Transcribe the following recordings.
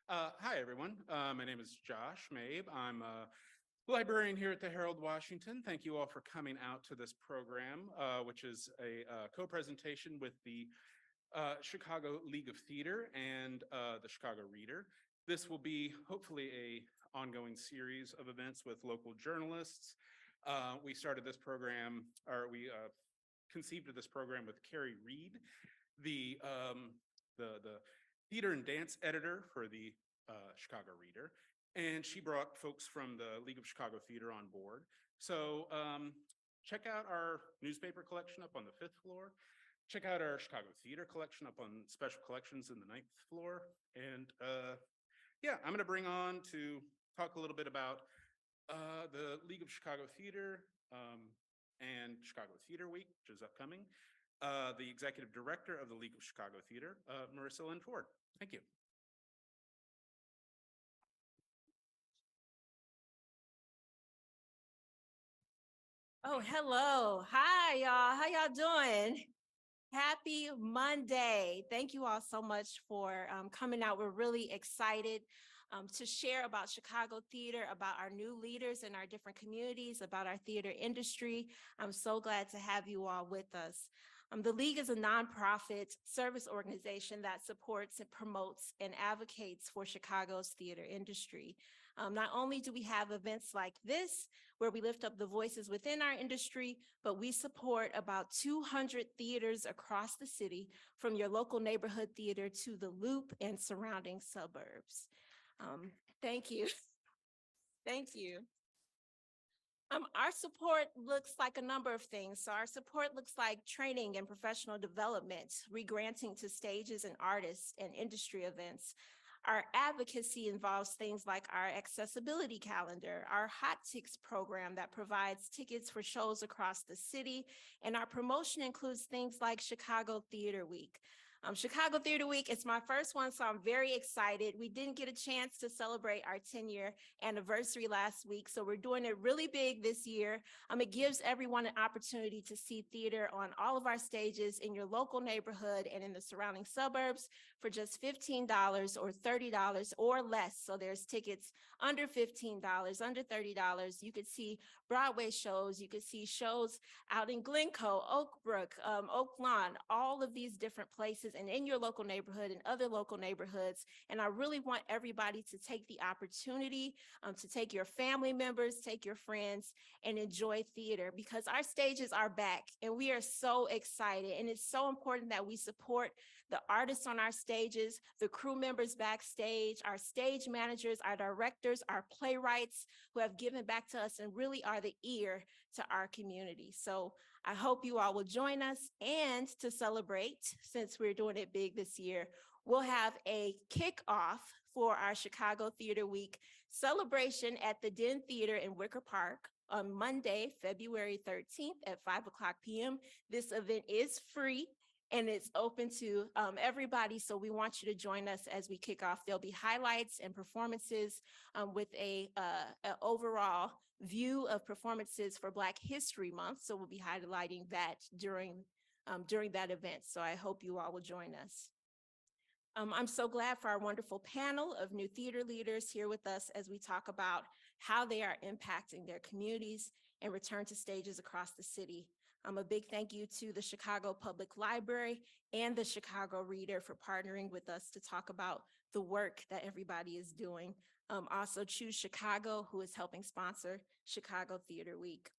Hi, everyone. My name is Josh Mabe. I'm a librarian here at the Herald Washington. Thank you all for coming out to this program, which is a co-presentation with the Chicago League of Theater and the Chicago Reader. This will be hopefully a ongoing series of events with local journalists. We started this program, or we conceived of this program with Kerry Reid, the theater and dance editor for the Chicago Reader, and she brought folks from the League of Chicago Theater on board. So check out our newspaper collection up on the 5th floor. Check out our Chicago Theater collection up on special collections in the 9th floor. And yeah, I'm going to bring on to talk a little bit about the League of Chicago Theater and Chicago Theater Week, which is upcoming. The executive director of the League of Chicago Theater, Marcela Muñoz. Thank you. Oh, hello. Hi, y'all. How y'all doing? Happy Monday. Thank you all so much for coming out. We're really excited to share about Chicago theater, about our new leaders in our different communities, about our theater industry. I'm so glad to have you all with us. The League is a nonprofit service organization that supports and promotes and advocates for Chicago's theater industry. Not only do we have events like this, where we lift up the voices within our industry, but we support about 200 theaters across the city, from your local neighborhood theater to the Loop and surrounding suburbs. Thank you. Thank you. Our support looks like a number of things. So our support looks like training and professional development, regranting to stages and artists and industry events. Our advocacy involves things like our accessibility calendar, our Hot Ticks program that provides tickets for shows across the city, and our promotion includes things like Chicago Theater Week. Chicago Theater Week is my first one, so I'm very excited. We didn't get a chance to celebrate our 10-year anniversary last week, so we're doing it really big this year. It gives everyone an opportunity to see theater on all of our stages in your local neighborhood and in the surrounding suburbs for just $15 or $30 or less. So there's tickets under $15, under $30. You could see Broadway shows, you could see shows out in Glencoe, Oakbrook, Oak Lawn, all of these different places and in your local neighborhood and other local neighborhoods. And I really want everybody to take the opportunity to take your family members, take your friends, and enjoy theater, because our stages are back and we are so excited. And it's so important that we support the artists on our stages, the crew members backstage, our stage managers, our directors, our playwrights who have given back to us and really are the ear to our community. So I hope you all will join us. And to celebrate, since we're doing it big this year, we'll have a kickoff for our Chicago Theater Week celebration at the Den Theater in Wicker Park on Monday, February 13th at 5 o'clock p.m. This event is free and it's open to everybody. So we want you to join us as we kick off. There'll be highlights and performances with an overall view of performances for Black History Month. So we'll be highlighting that during that event. So I hope you all will join us. I'm so glad for our wonderful panel of new theater leaders here with us as we talk about how they are impacting their communities and return to stages across the city. A big thank you to the Chicago Public Library and the Chicago Reader for partnering with us to talk about the work that everybody is doing. Also Choose Chicago, who is helping sponsor Chicago Theater Week.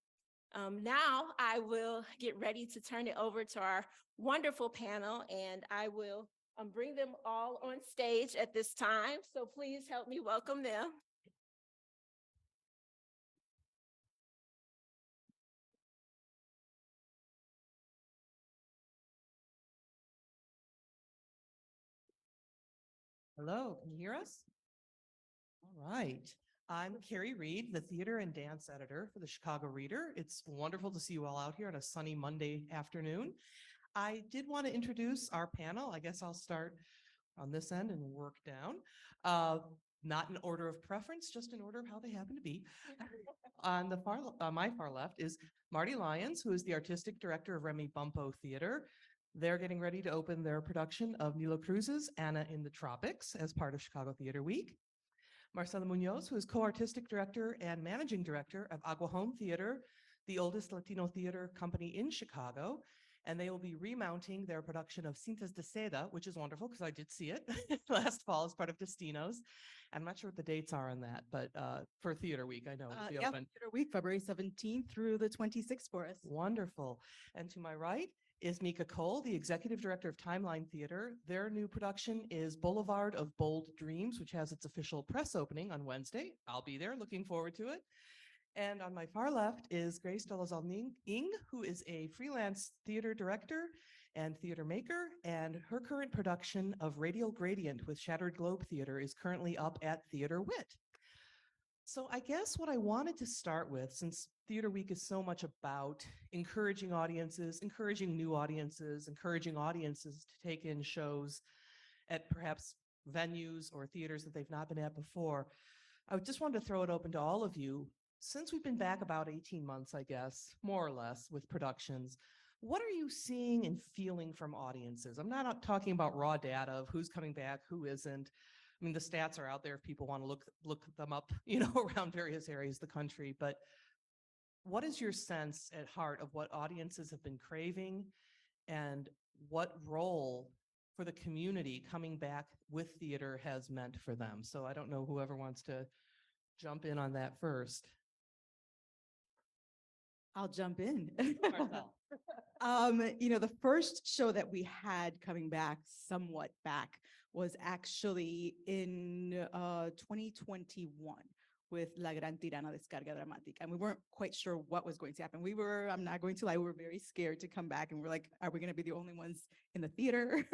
Now I will get ready to turn it over to our wonderful panel, and I will bring them all on stage at this time. So please help me welcome them. Hello, can you hear us? All right. I'm Kerry Reid, the theater and dance editor for the Chicago Reader. It's wonderful to see you all out here on a sunny Monday afternoon. I did want to introduce our panel. I guess I'll start on this end and work down. Not in order of preference, just in order of how they happen to be. On my far left is Marti Lyons, who is the artistic director of Remy Bumppo Theater. They're getting ready to open their production of Nilo Cruz's Anna in the Tropics as part of Chicago Theater Week. Marcela Muñoz, who is co-artistic director and managing director of Aguijón Theater, the oldest Latino theater company in Chicago, and they will be remounting their production of Cintas de Seda, which is wonderful because I did see it last fall as part of Destinos. I'm not sure what the dates are on that, but for Theater Week, I know. it'll be Yeah, open. Theater Week, February 17th through the 26th for us. Wonderful. And to my right is Mica Cole, the executive director of Timeline Theater. Their new production is Boulevard of Bold Dreams, which has its official press opening on Wednesday. I'll be there, looking forward to it. And on my far left is Grace Dolezal-Ng, who is a freelance theater director and theater maker, and her current production of Radial Gradient with Shattered Globe Theater is currently up at Theater Wit. So I guess what I wanted to start with, since Theater Week is so much about encouraging audiences, encouraging new audiences, encouraging audiences to take in shows at perhaps venues or theaters that they've not been at before, I just wanted to throw it open to all of you. Since we've been back about 18 months, I guess, more or less, with productions, what are you seeing and feeling from audiences? I'm not talking about raw data of who's coming back, who isn't. I mean, the stats are out there if people want to look them up, around various areas of the country. But what is your sense at heart of what audiences have been craving and what role for the community coming back with theater has meant for them? So I don't know whoever wants to jump in on that first. I'll jump in. Marcel. The first show that we had coming back, somewhat back, was actually in 2021 with La Gran Tirana Descarga Dramática. And we weren't quite sure what was going to happen. I'm not going to lie, we were very scared to come back, and we're like, are we going to be the only ones in the theater?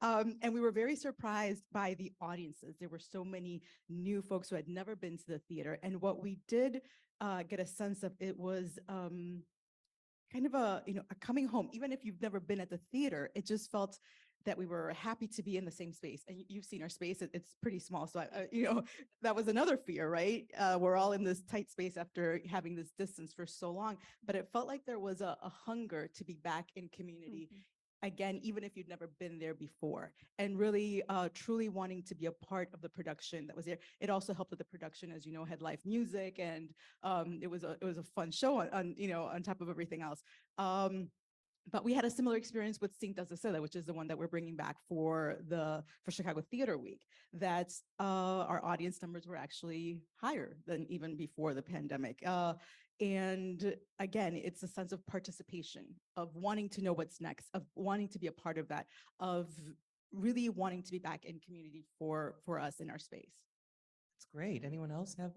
And we were very surprised by the audiences. There were so many new folks who had never been to the theater. And what we did get a sense of, it was kind of a coming home. Even if you've never been at the theater, it just felt that we were happy to be in the same space. And you've seen our space, it's pretty small. So, that was another fear, right? We're all in this tight space after having this distance for so long, but it felt like there was a hunger to be back in community. Again, even if you'd never been there before, and really truly wanting to be a part of the production that was there. It also helped that the production, as you know, had live music, and it was a fun show on top of everything else. But we had a similar experience with Cintas de Seda, which is the one that we're bringing back for Chicago Theater Week. That our audience numbers were actually higher than even before the pandemic. And again, it's a sense of participation, of wanting to know what's next, of wanting to be a part of that, of really wanting to be back in community for us in our space. That's great. Anyone else have?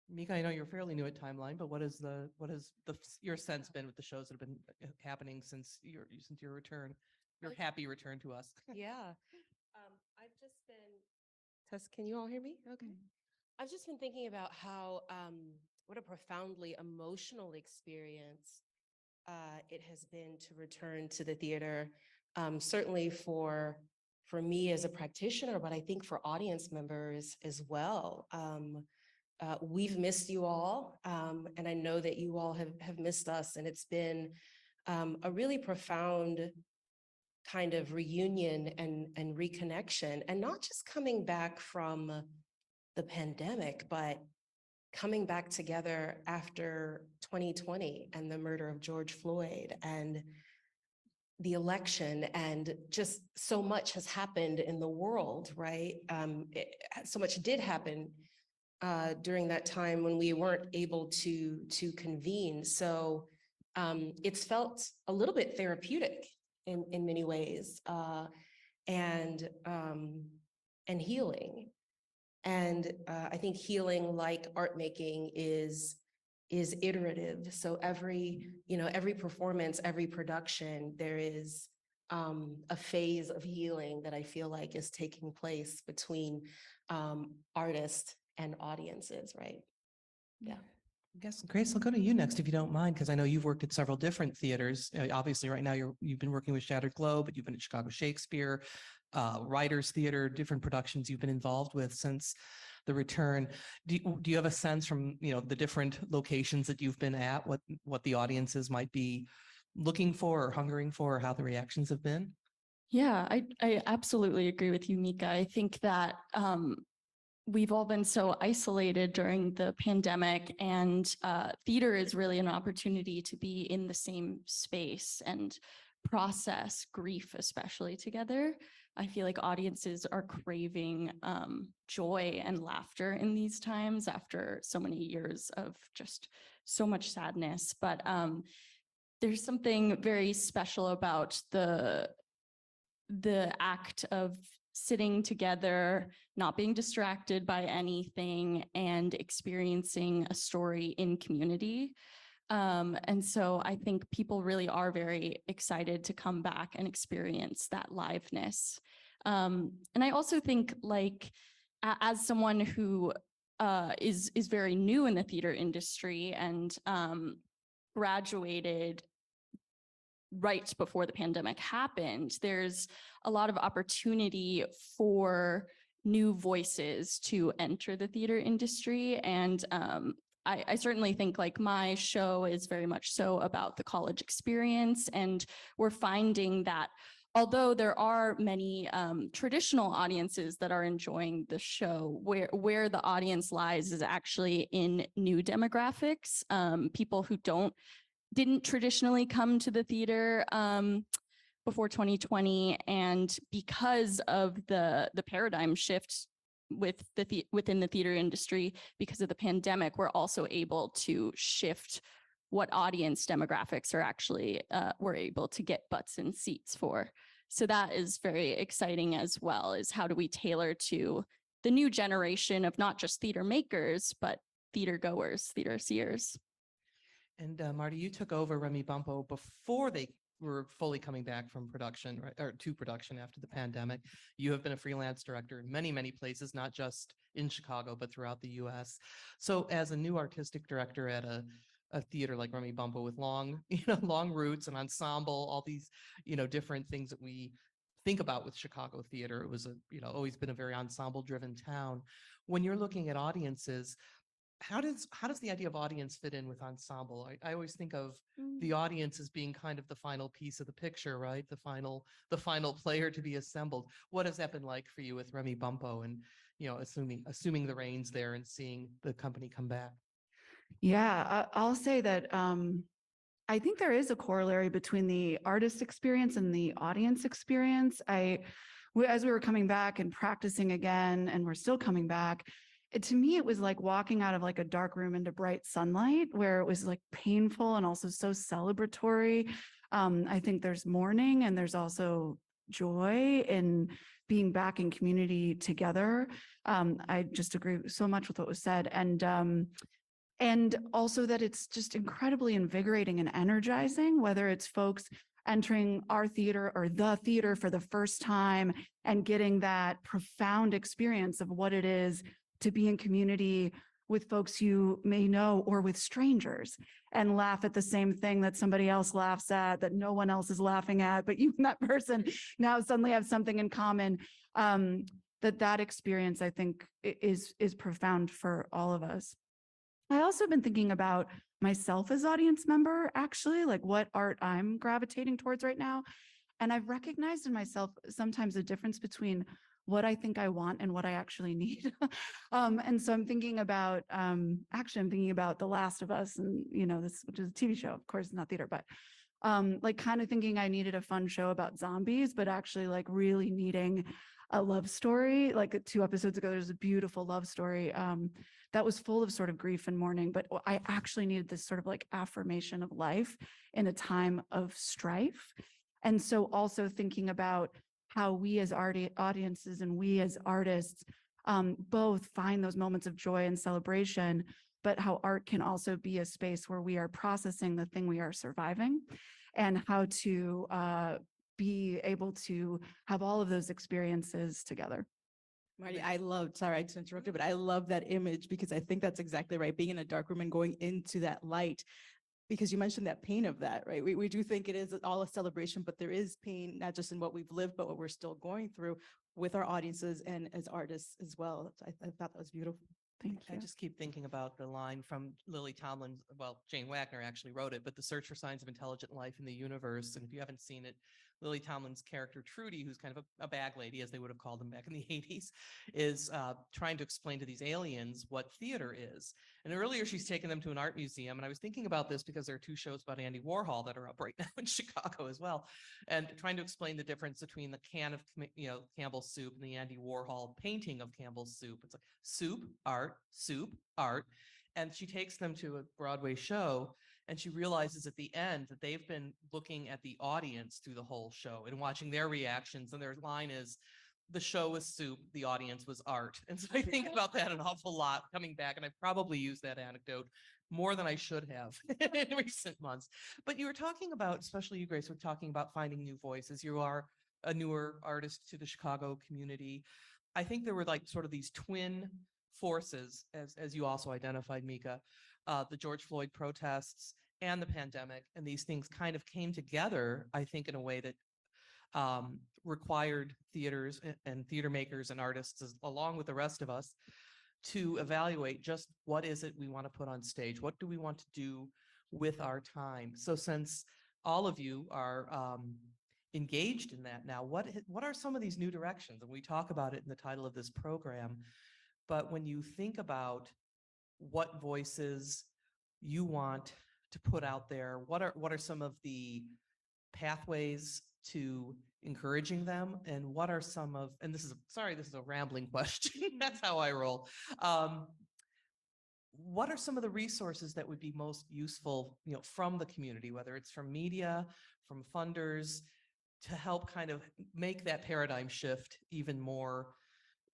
Mica, I know you're fairly new at Timeline, but what has your sense been with the shows that have been happening since your return, your happy return to us? Yeah. I've just been, can you all hear me? Okay. I've just been thinking about how, what a profoundly emotional experience it has been to return to the theater. Certainly for me as a practitioner, but I think for audience members as well. We've missed you all, and I know that you all have missed us, and it's been a really profound kind of reunion and reconnection, and not just coming back from the pandemic, but coming back together after 2020 and the murder of George Floyd and the election, and just so much has happened in the world, right? So much did happen during that time when we weren't able to convene. So it's felt a little bit therapeutic in many ways, and healing. And I think healing, like art making, is iterative. So every performance, every production, there is a phase of healing that I feel like is taking place between artists and audiences, right? Yeah. I guess, Grace, I'll go to you next if you don't mind, because I know you've worked at several different theaters. Obviously, right now you've been working with Shattered Globe, but you've been at Chicago Shakespeare, Writers Theater, different productions you've been involved with since the return. Do you have a sense from the different locations that you've been at, what the audiences might be looking for or hungering for, or how the reactions have been? Yeah, I absolutely agree with you, Mica. I think that we've all been so isolated during the pandemic, and theater is really an opportunity to be in the same space and process grief, especially together. I feel like audiences are craving joy and laughter in these times after so many years of just so much sadness. But there's something very special about the act of sitting together, not being distracted by anything, and experiencing a story in community. And so I think people really are very excited to come back and experience that liveness. And I also think, like, as someone who is very new in the theater industry and graduated right before the pandemic happened, there's a lot of opportunity for new voices to enter the theater industry. And I certainly think, like, my show is very much so about the college experience. And we're finding that although there are many traditional audiences that are enjoying the show, where the audience lies is actually in new demographics, people who didn't traditionally come to the theater before 2020. And because of the paradigm shift within the theater industry, because of the pandemic, we're also able to shift what audience demographics are actually we're able to get butts in seats for. So that is very exciting as well, is how do we tailor to the new generation of not just theater makers, but theater goers, theater seers. And Marti, you took over Remy Bumppo before they were fully coming back from production, right, or to production after the pandemic. You have been a freelance director in many, many places, not just in Chicago, but throughout the US. So as a new artistic director at a theater like Remy Bumppo with long roots and ensemble, all these, different things that we think about with Chicago theater, it was always been a very ensemble driven town. When you're looking at audiences, how does the idea of audience fit in with ensemble? I always think of the audience as being kind of the final piece of the picture, right? The final player to be assembled. What has that been like for you with Remy Bumppo and, assuming the reins there and seeing the company come back? Yeah, I'll say that I think there is a corollary between the artist experience and the audience experience. As we were coming back and practicing again, and we're still coming back, to me, it was like walking out of like a dark room into bright sunlight, where it was like painful and also so celebratory. I think there's mourning and there's also joy in being back in community together. I just agree so much with what was said. And also that it's just incredibly invigorating and energizing, whether it's folks entering our theater or the theater for the first time and getting that profound experience of what it is to be in community with folks you may know, or with strangers, and laugh at the same thing that somebody else laughs at, that no one else is laughing at, but you and that person now suddenly have something in common. That experience, I think, is profound for all of us. I also been thinking about myself as audience member, actually, like what art I'm gravitating towards right now. And I've recognized in myself sometimes a difference between what I think I want and what I actually need. And so I'm thinking about, I'm thinking about The Last of Us, and, this, which is a TV show, of course, not theater, but like kind of thinking I needed a fun show about zombies, but actually like really needing a love story. Like 2 episodes ago, there's a beautiful love story that was full of sort of grief and mourning, but I actually needed this sort of like affirmation of life in a time of strife. And so also thinking about how we as audiences and we as artists both find those moments of joy and celebration, but how art can also be a space where we are processing the thing we are surviving, and how to be able to have all of those experiences together. Marti, sorry I interrupted, but I love that image, because I think that's exactly right. Being in a dark room and going into that light, because you mentioned that pain of that, right? We do think it is all a celebration, but there is pain, not just in what we've lived, but what we're still going through with our audiences and as artists as well. I thought that was beautiful. Thank I you. just keep thinking about the line from Lily Tomlin's, well, Jane Wagner actually wrote it, but The Search for Signs of Intelligent Life in the Universe. And if you haven't seen it, Lily Tomlin's character Trudy, who's kind of a bag lady, as they would have called them back in the 80s, is trying to explain to these aliens what theater is. And earlier she's taken them to an art museum. And I was thinking about this because there are 2 shows about Andy Warhol that are up right now in Chicago as well. And trying to explain the difference between the can of, Campbell's soup and the Andy Warhol painting of Campbell's soup. It's like soup, art, soup, art. And she takes them to a Broadway show and she realizes at the end that they've been looking at the audience through the whole show and watching their reactions. And their line is, the show was soup, the audience was art. And so I think about that an awful lot coming back. And I probably used that anecdote more than I should have in recent months. But you were talking about, especially you, Grace, were talking about finding new voices. You are a newer artist to the Chicago community. I think there were like sort of these twin forces, as you also identified, Mica, the George Floyd protests and the pandemic. And these things kind of came together, I think, in a way that required theaters and theater makers and artists, along with the rest of us, to evaluate just what is it we want to put on stage? What do we want to do with our time? So since all of you are engaged in that now, what are some of these new directions? And we talk about it in the title of this program. But when you think about what voices you want to put out there, what are some of the pathways to encouraging them, and what are some of, and this is a rambling question, that's how I roll. What are some of the resources that would be most useful, from the community, whether it's from media, from funders, to help kind of make that paradigm shift even more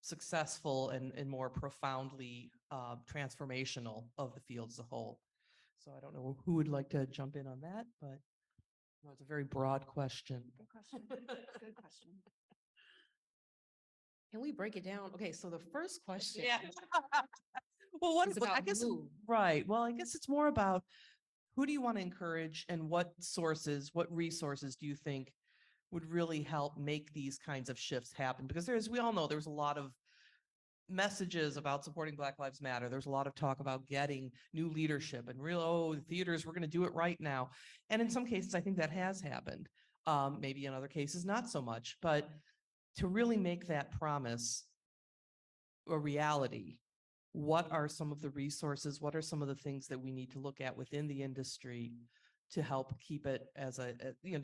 successful and more profoundly transformational of the field as a whole? So I don't know who would like to jump in on that, but no, it's a very broad question. Good question. Good question. Can we break it down? Okay, so the first question. Yeah. Well, what is I about guess, who. right. Well, I guess it's more about who do you want to encourage and what sources, what resources do you think would really help make these kinds of shifts happen? Because we all know there's a lot of messages about supporting Black Lives Matter. There's a lot of talk about getting new leadership and the theaters, we're going to do it right now. And in some cases, I think that has happened. Maybe in other cases, not so much. But to really make that promise a reality, what are some of the resources? What are some of the things that we need to look at within the industry to help keep it as to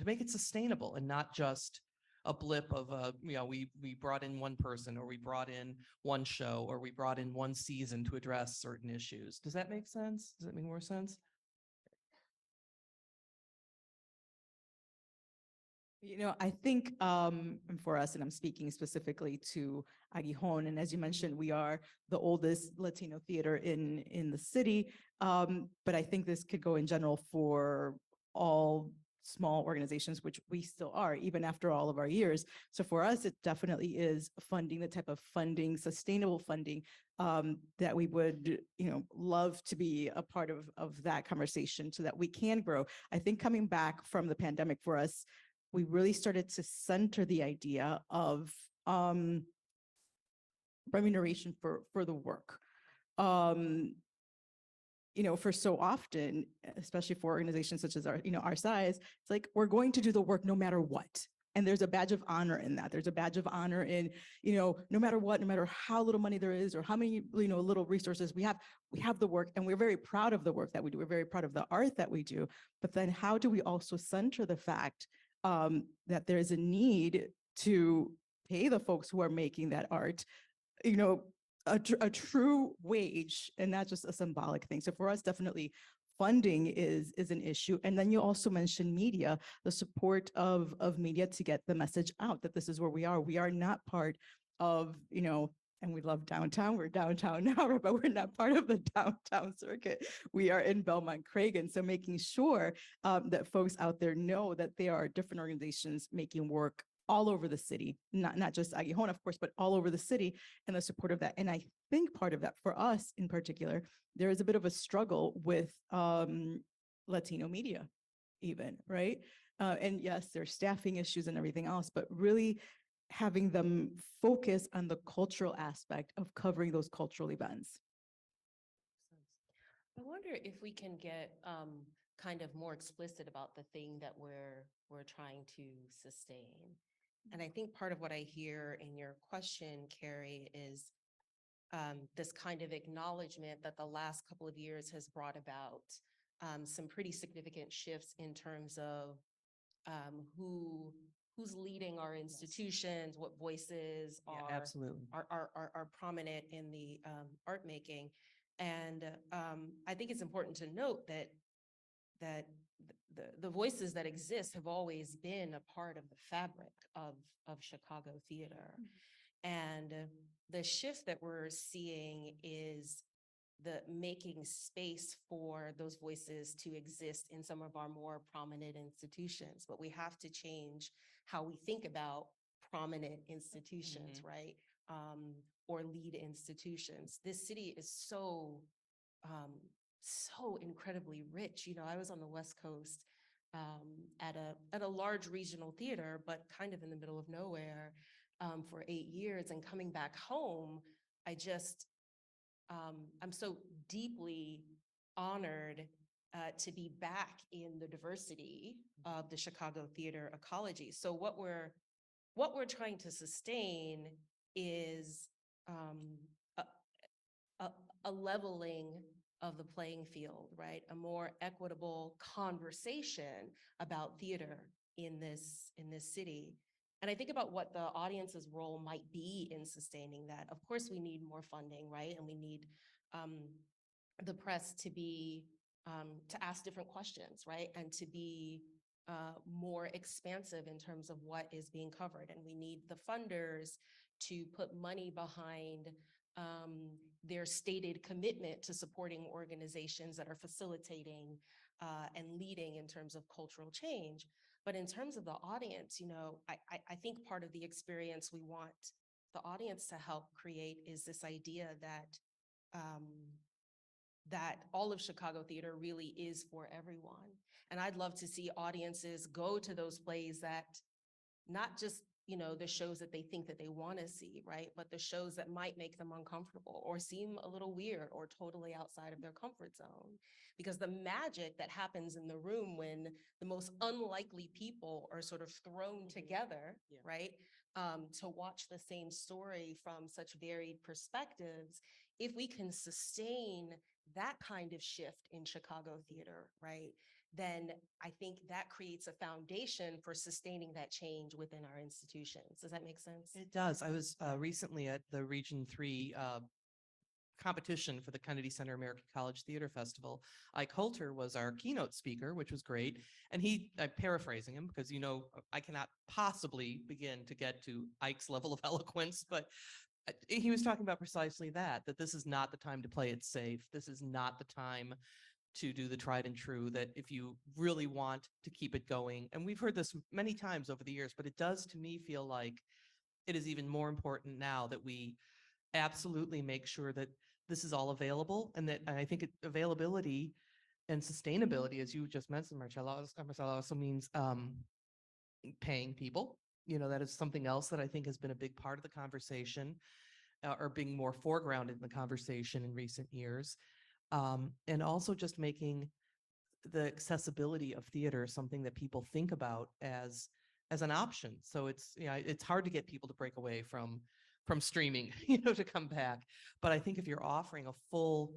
make it sustainable and not just a blip of we brought in one person, or we brought in one show, or we brought in one season to address certain issues. Does that make sense? Does that make more sense? I think for us, and I'm speaking specifically to Aguijón, and as you mentioned, we are the oldest Latino theater in the city. But I think this could go in general for all small organizations, which we still are, even after all of our years. So for us, it definitely is funding, the type of funding, sustainable funding that we would, love to be a part of that conversation so that we can grow. I think coming back from the pandemic for us, we really started to center the idea of remuneration for the work. For so often, especially for organizations such as our size, it's like, we're going to do the work no matter what. And there's a badge of honor in that. There's a badge of honor in, no matter what, no matter how little money there is or how many, little resources we have the work, and we're very proud of the work that we do. We're very proud of the art that we do. But then how do we also center the fact that there is a need to pay the folks who are making that art, a true wage and not just a symbolic thing. So for us, definitely funding is an issue. And then you also mentioned media, the support of media to get the message out that this is where we are. We are not part of, and we love downtown. We're downtown now, but we're not part of the downtown circuit. We are in Belmont Cragen. So making sure that folks out there know that there are different organizations making work all over the city, not just Aguijón, of course, but all over the city, and the support of that. And I think part of that for us in particular, there is a bit of a struggle with Latino media even, right? And yes, there's staffing issues and everything else, but really having them focus on the cultural aspect of covering those cultural events. I wonder if we can get kind of more explicit about the thing that we're trying to sustain. And I think part of what I hear in your question, Kerry, is this kind of acknowledgement that the last couple of years has brought about some pretty significant shifts in terms of who's leading our institutions, what voices Yeah, absolutely. are prominent in the art making. And I think it's important to note that the voices that exist have always been a part of the fabric of Chicago theater. And the shift that we're seeing is the making space for those voices to exist in some of our more prominent institutions. But we have to change how we think about prominent institutions, right? Or lead institutions. This city is so incredibly rich. You know, I was on the West Coast at a large regional theater, but kind of in the middle of nowhere for 8 years. And coming back home, I'm so deeply honored to be back in the diversity of the Chicago theater ecology. So what we're trying to sustain is a leveling of the playing field, right? A more equitable conversation about theater in this city. And I think about what the audience's role might be in sustaining that. Of course, we need more funding, right? And we need the press to be to ask different questions, right? And to be more expansive in terms of what is being covered. And we need the funders to put money behind their stated commitment to supporting organizations that are facilitating and leading in terms of cultural change. But in terms of the audience, you know, I think part of the experience we want the audience to help create is this idea that that all of Chicago theater really is for everyone. And I'd love to see audiences go to those plays that not just, you know, the shows that they think that they want to see, right? But the shows that might make them uncomfortable or seem a little weird or totally outside of their comfort zone. Because the magic that happens in the room when the most unlikely people are sort of thrown together, right? To watch the same story from such varied perspectives, if we can sustain that kind of shift in Chicago theater, right? Then I think that creates a foundation for sustaining that change within our institutions. Does that make sense? It does. I was recently at the Region 3 competition for the Kennedy Center American College Theater Festival. Ike Holter was our keynote speaker, which was great. And I'm paraphrasing him because, you know, I cannot possibly begin to get to Ike's level of eloquence, but he was talking about precisely that this is not the time to play it safe. This is not the time to do the tried and true, that if you really want to keep it going, and we've heard this many times over the years, but it does to me feel like it is even more important now that we absolutely make sure that this is all available, and I think availability and sustainability, as you just mentioned, Marcela, also means paying people. You know, that is something else that I think has been a big part of the conversation, or being more foregrounded in the conversation in recent years. And also just making the accessibility of theater something that people think about as an option. So it's, you know, it's hard to get people to break away from streaming, you know, to come back. But I think if you're offering a full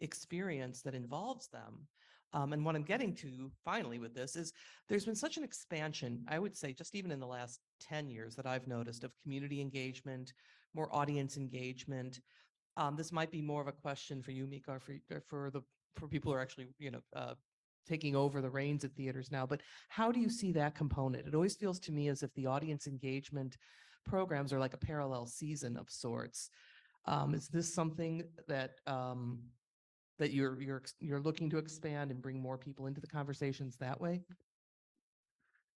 experience that involves them, and what I'm getting to finally with this is there's been such an expansion, I would say, just even in the last 10 years that I've noticed, of community engagement, more audience engagement. This might be more of a question for you, Mica, for people who are actually, you know, taking over the reins at theaters now. But how do you see that component? It always feels to me as if the audience engagement programs are like a parallel season of sorts. Is this something that that you're looking to expand and bring more people into the conversations that way?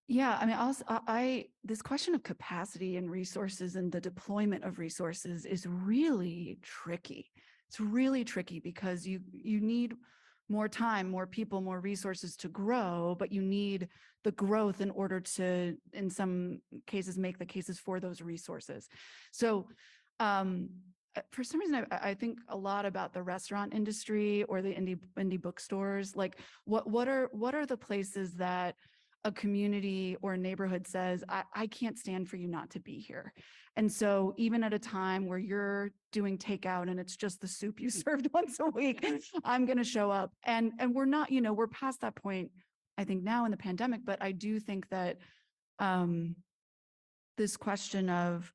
Yeah, I mean, this question of capacity and resources and the deployment of resources is really tricky. It's really tricky because you need more time, more people, more resources to grow, but you need the growth in order to, in some cases, make the cases for those resources. So for some reason, I think a lot about the restaurant industry or the indie bookstores. Like, what are the places that a community or a neighborhood says, I can't stand for you not to be here. And so even at a time where you're doing takeout and it's just the soup you served once a week, I'm going to show up. And we're not, we're past that point, I think, now in the pandemic, but I do think that this question of,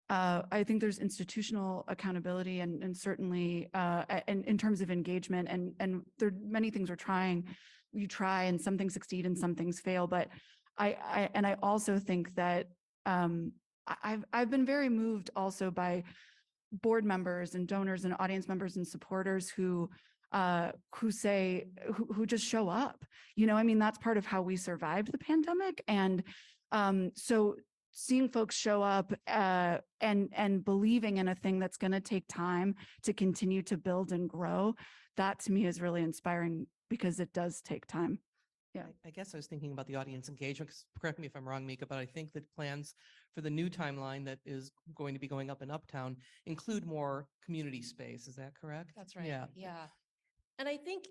I think there's institutional accountability and certainly and in terms of engagement and there are many things you try and some things succeed and some things fail. But I also think that I've been very moved also by board members and donors and audience members and supporters who just show up. That's part of how we survived the pandemic. And so seeing folks show up and believing in a thing that's going to take time to continue to build and grow, that to me is really inspiring because it does take time. Yeah. I guess I was thinking about the audience engagement, 'cause correct me if I'm wrong, Mica, but I think that plans for the new timeline that is going to be going up in Uptown include more community space. Is that correct? That's right. Yeah. Yeah. And I think,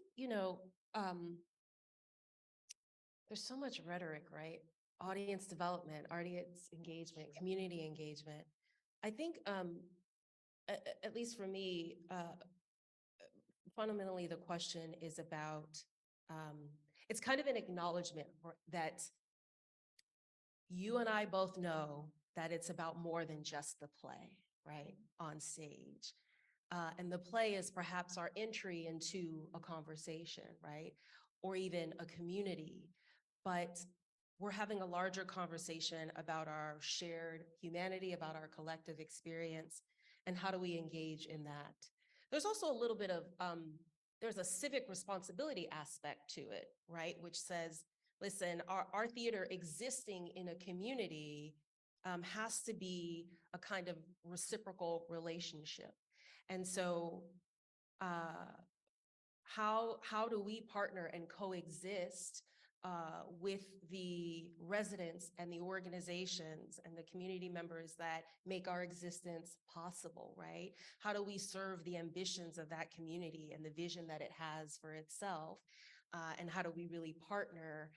there's so much rhetoric, right? Audience development, audience engagement, community engagement. I think, at least for me, fundamentally, the question is about, it's kind of an acknowledgement that you and I both know that it's about more than just the play, right, on stage. And the play is perhaps our entry into a conversation, right, or even a community. But we're having a larger conversation about our shared humanity, about our collective experience, and how do we engage in that? There's also a little bit of, there's a civic responsibility aspect to it, right? Which says, listen, our theater existing in a community has to be a kind of reciprocal relationship. And so how do we partner and coexist with the residents and the organizations and the community members that make our existence possible, right? How do we serve the ambitions of that community and the vision that it has for itself? And how do we really partner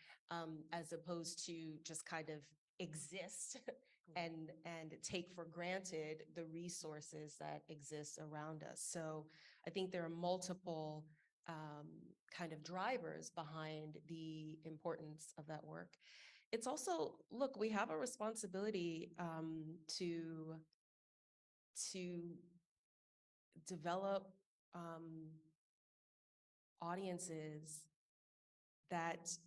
as opposed to just kind of exist and take for granted the resources that exist around us? So I think there are multiple kind of drivers behind the importance of that work. It's also, look, we have a responsibility to develop audiences that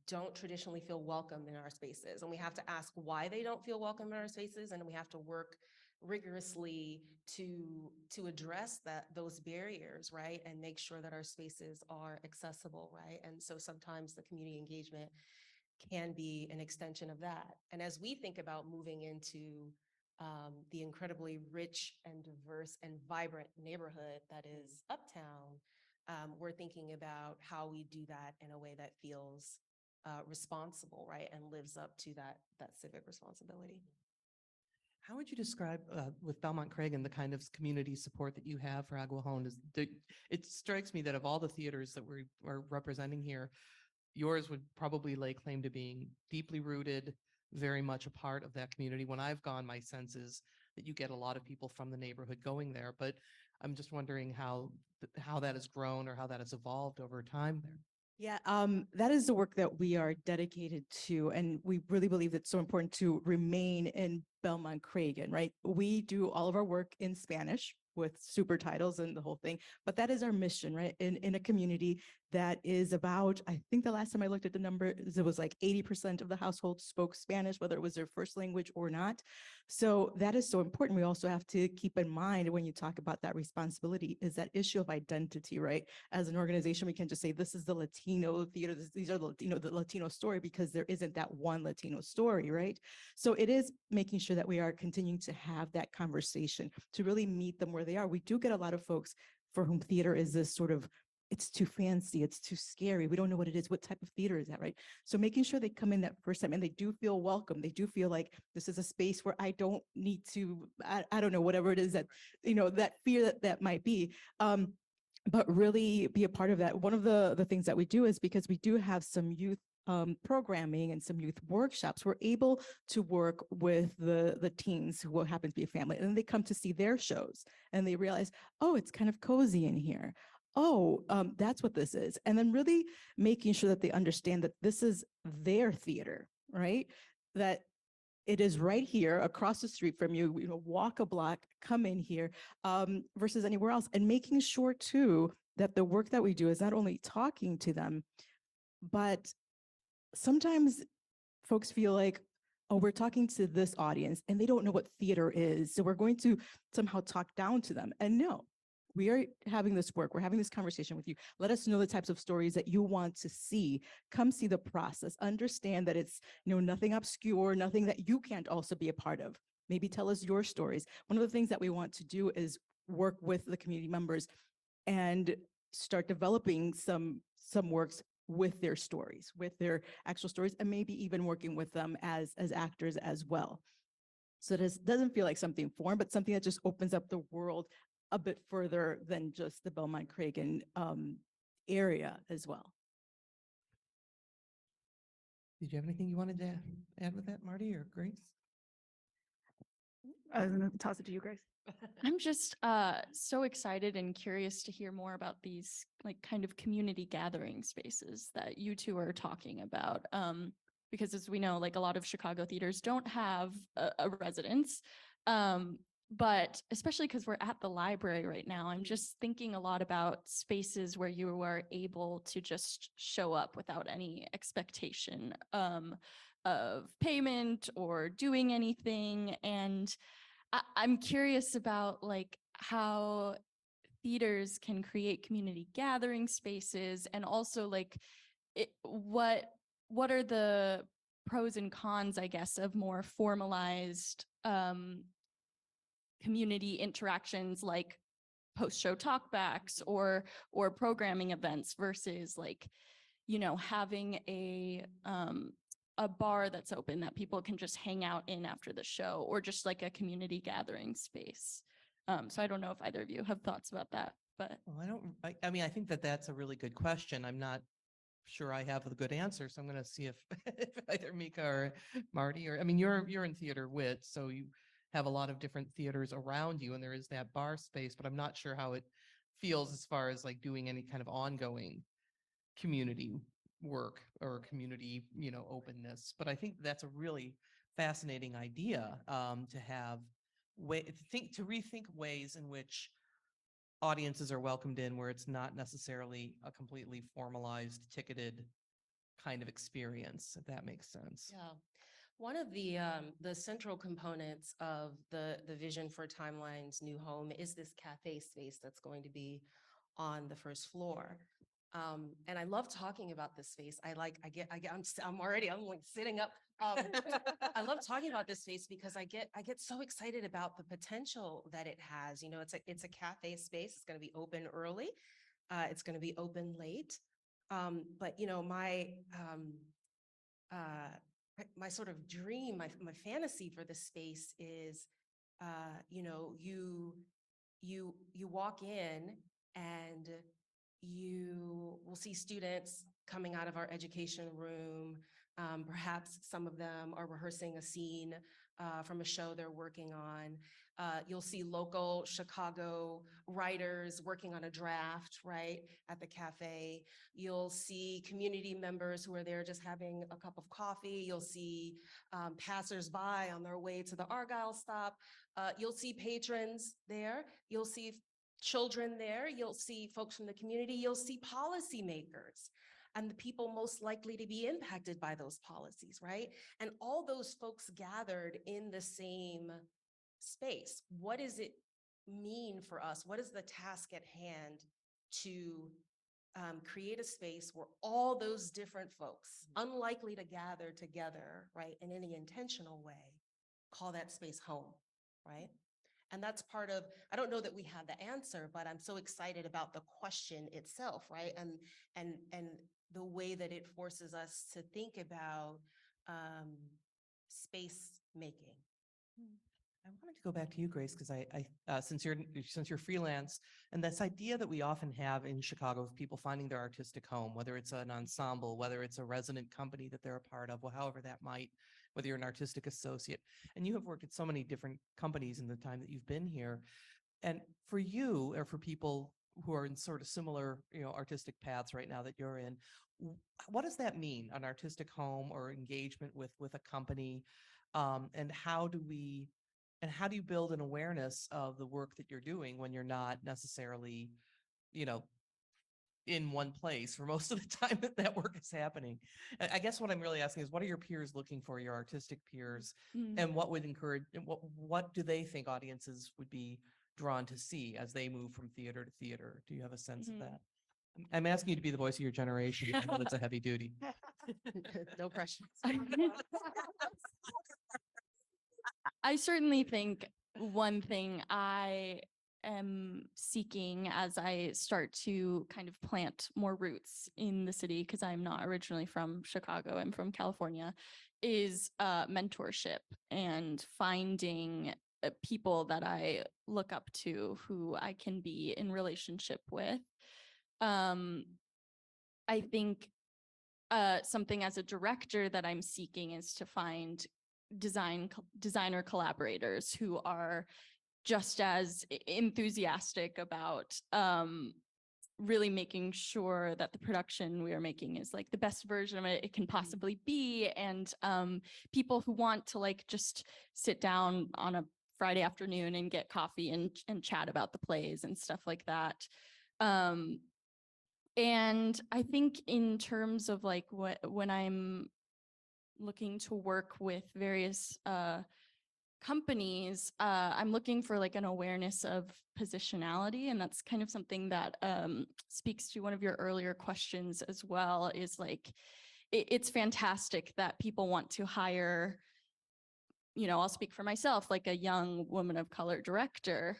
don't traditionally feel welcome in our spaces. And we have to ask why they don't feel welcome in our spaces, and we have to work rigorously to address those barriers, right? And make sure that our spaces are accessible, right? And so sometimes the community engagement can be an extension of that. And as we think about moving into the incredibly rich and diverse and vibrant neighborhood that is Uptown, we're thinking about how we do that in a way that feels responsible, right? And lives up to that civic responsibility. How would you describe with Belmont Craig and the kind of community support that you have for Aguijón? It strikes me that of all the theaters that we are representing here, yours would probably lay claim to being deeply rooted, very much a part of that community. When I've gone, my sense is that you get a lot of people from the neighborhood going there, but I'm just wondering how that has grown or how that has evolved over time there. Yeah, that is the work that we are dedicated to, and we really believe it's so important to remain in Belmont Craig, right? We do all of our work in Spanish with super titles and the whole thing, but that is our mission, right? In a community that is about, I think the last time I looked at the numbers, it was like 80% of the households spoke Spanish, whether it was their first language or not. So that is so important. We also have to keep in mind when you talk about that responsibility is that issue of identity, right? As an organization, we can't just say, this is the Latino theater, these are the Latino story, because there isn't that one Latino story, right? So it is making sure that we are continuing to have that conversation to really meet them where they are. We do get a lot of folks for whom theater is this sort of it's too fancy, it's too scary, we don't know what it is, what type of theater is that, right? So making sure they come in that first time and they do feel welcome, they do feel like this is a space where I don't need to, I don't know, whatever it is that, that fear that might be. But really be a part of that. One of the things that we do is, because we do have some youth programming and some youth workshops, we're able to work with the teens who will happen to be a family, and then they come to see their shows and they realize, oh, it's kind of cozy in here. Oh, that's what this is. And then really making sure that they understand that this is their theater, right? That it is right here across the street from you, walk a block, come in here, versus anywhere else. And making sure too, that the work that we do is not only talking to them, but sometimes folks feel like, oh, we're talking to this audience and they don't know what theater is. So we're going to somehow talk down to them. And no, we are having this work. We're having this conversation with you. Let us know the types of stories that you want to see. Come see the process. Understand that it's nothing obscure, nothing that you can't also be a part of. Maybe tell us your stories. One of the things that we want to do is work with the community members and start developing some works with their stories, with their actual stories, and maybe even working with them as actors as well. So this doesn't feel like something foreign, but something that just opens up the world a bit further than just the Belmont-Cragen area as well. Did you have anything you wanted to add with that, Marty or Grace? I was going to toss it to you, Grace. I'm just so excited and curious to hear more about these like kind of community gathering spaces that you two are talking about. Because as we know, like a lot of Chicago theaters don't have a residence. But especially because we're at the library right now, I'm just thinking a lot about spaces where you are able to just show up without any expectation of payment or doing anything. And I'm curious about like how theaters can create community gathering spaces, and also like what are the pros and cons, I guess, of more formalized community interactions like post-show talkbacks or programming events versus like, having a bar that's open that people can just hang out in after the show, or just like a community gathering space. So I don't know if either of you have thoughts about that, but. Well, I mean, I think that's a really good question. I'm not sure I have the good answer, so I'm going to see if, if either Mica or Marty, or I mean, you're in theater wit, so you have a lot of different theaters around you, and there is that bar space, but I'm not sure how it feels as far as like doing any kind of ongoing community work or community, openness. But I think that's a really fascinating idea, to have to rethink ways in which audiences are welcomed in, where it's not necessarily a completely formalized, ticketed kind of experience, if that makes sense. Yeah. One of the central components of the vision for Timeline's new home is this cafe space that's going to be on the first floor. And I love talking about this space. I'm like sitting up. I love talking about this space because I get so excited about the potential that it has. It's a cafe space. It's going to be open early. It's going to be open late. But my sort of dream, my fantasy for this space is, you walk in and you will see students coming out of our education room. Perhaps some of them are rehearsing a scene from a show they're working on. You'll see local Chicago writers working on a draft, right, at the cafe. You'll see community members who are there just having a cup of coffee. You'll see passersby on their way to the Argyle stop. You'll see patrons there. You'll see children there. You'll see folks from the community. You'll see policymakers and the people most likely to be impacted by those policies, right? And all those folks gathered in the same space. What does it mean for us? What is the task at hand to create a space where all those different folks, unlikely to gather together, right, in any intentional way, call that space home, right? And that's part of, I don't know that we have the answer, but I'm so excited about the question itself, right? And the way that it forces us to think about space making. I wanted to go back to you, Grace, because since you're freelance, and this idea that we often have in Chicago of people finding their artistic home, whether it's an ensemble, whether it's a resident company that they're a part of, well, however that might, whether you're an artistic associate, and you have worked at so many different companies in the time that you've been here. And for you, or for people who are in sort of similar, artistic paths right now that you're in, what does that mean, an artistic home or engagement with a company? And how do you build an awareness of the work that you're doing when you're not necessarily, in one place for most of the time that work is happening? I guess what I'm really asking is, what are your peers looking for, your artistic peers, and what would encourage, and what do they think audiences would be drawn to see as they move from theater to theater? Do you have a sense of that? I'm asking you to be the voice of your generation. I know that's a heavy duty. No pressure. I certainly think one thing I am seeking as I start to kind of plant more roots in the city, because I'm not originally from Chicago, I'm from California, is mentorship and finding people that I look up to who I can be in relationship with. I think something as a director that I'm seeking is to find designer collaborators who are just as enthusiastic about really making sure that the production we are making is like the best version of it can possibly be, and people who want to like just sit down on a Friday afternoon and get coffee and chat about the plays and stuff like that. And I think in terms of like when I'm looking to work with various companies, I'm looking for like an awareness of positionality. And that's kind of something that speaks to one of your earlier questions as well, is like, it's fantastic that people want to hire, I'll speak for myself, like a young woman of color director.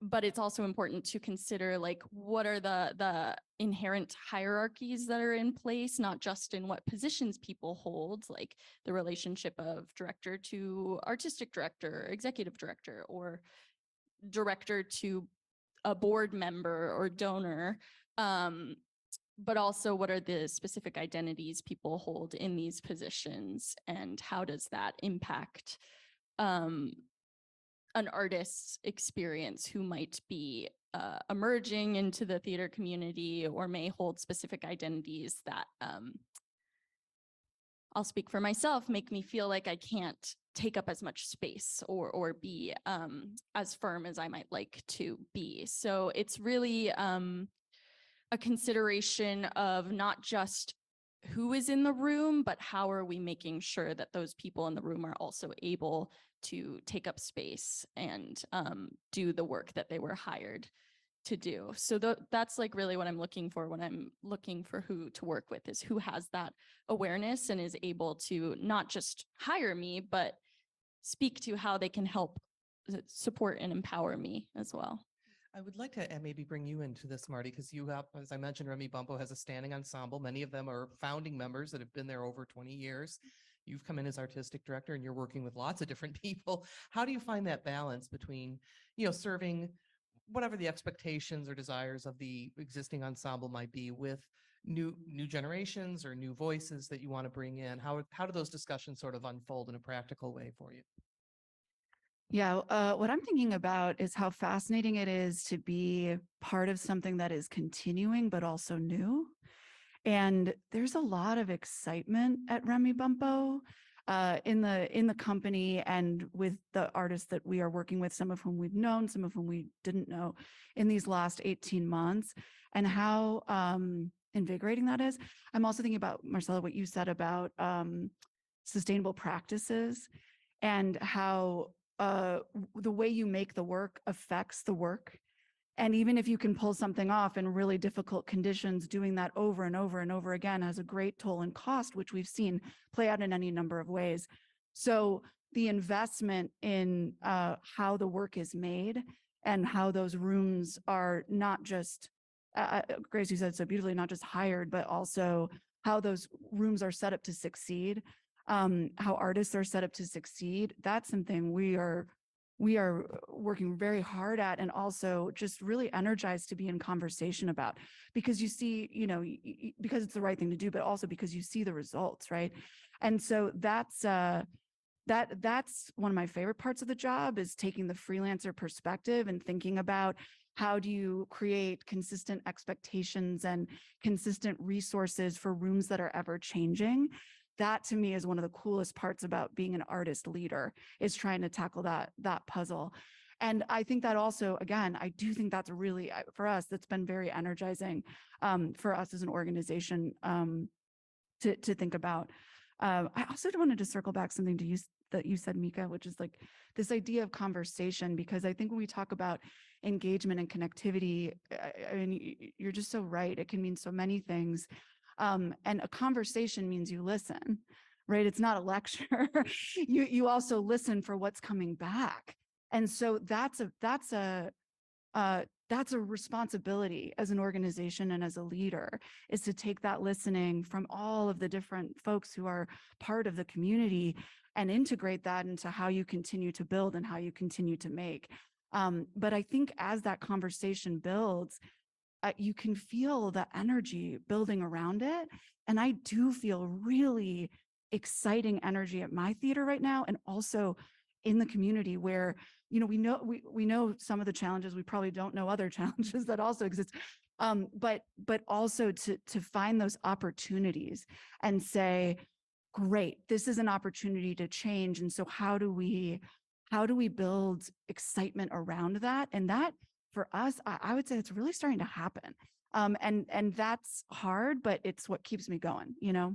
But it's also important to consider like what are the inherent hierarchies that are in place, not just in what positions people hold, like the relationship of director to artistic director, executive director, or director to a board member or donor, but also what are the specific identities people hold in these positions, and how does that impact an artist's experience who might be emerging into the theater community or may hold specific identities that, I'll speak for myself, make me feel like I can't take up as much space or be as firm as I might like to be. So it's really a consideration of not just who is in the room, but how are we making sure that those people in the room are also able to take up space and do the work that they were hired to do. So that's like really what I'm looking for when I'm looking for who to work with, is who has that awareness and is able to not just hire me, but speak to how they can help support and empower me as well. I would like to maybe bring you into this, Marti, because you have, as I mentioned, Remy Bumppo has a standing ensemble. Many of them are founding members that have been there over 20 years. You've come in as artistic director and you're working with lots of different people. How do you find that balance between, serving whatever the expectations or desires of the existing ensemble might be with new generations or new voices that you want to bring in? How do those discussions sort of unfold in a practical way for you? Yeah, what I'm thinking about is how fascinating it is to be part of something that is continuing, but also new. And there's a lot of excitement at Remy Bumppo in the company and with the artists that we are working with, some of whom we've known, some of whom we didn't know in these last 18 months, and how invigorating that is. I'm also thinking about, Marcela, what you said about sustainable practices and how the way you make the work affects the work. And even if you can pull something off in really difficult conditions, doing that over and over and over again has a great toll and cost, which we've seen play out in any number of ways. So the investment in how the work is made and how those rooms are not just, Grace, you said so beautifully, not just hired, but also how those rooms are set up to succeed, how artists are set up to succeed. That's something we are working very hard at, and also just really energized to be in conversation about, because you see, you know, because it's the right thing to do, but also because you see the results, right? And so that's one of my favorite parts of the job, is taking the freelancer perspective and thinking about how do you create consistent expectations and consistent resources for rooms that are ever changing. That to me is one of the coolest parts about being an artist leader, is trying to tackle that puzzle. And I think that also, again, I do think that's really, for us, that's been very energizing for us as an organization to think about. I also wanted to circle back something to you that you said, Mica, which is like this idea of conversation, because I think when we talk about engagement and connectivity, I mean, you're just so right. It can mean so many things. And a conversation means you listen, right? It's not a lecture. You also listen for what's coming back. And so that's a responsibility as an organization and as a leader, is to take that listening from all of the different folks who are part of the community and integrate that into how you continue to build and how you continue to make. But I think as that conversation builds, you can feel the energy building around it. And I do feel really exciting energy at my theater right now, and also in the community, where, you know, we know some of the challenges. We probably don't know other challenges that also exist. But also to find those opportunities and say, great, this is an opportunity to change. And so how do we build excitement around that? And that, for us, I would say it's really starting to happen. And that's hard, but it's what keeps me going, you know?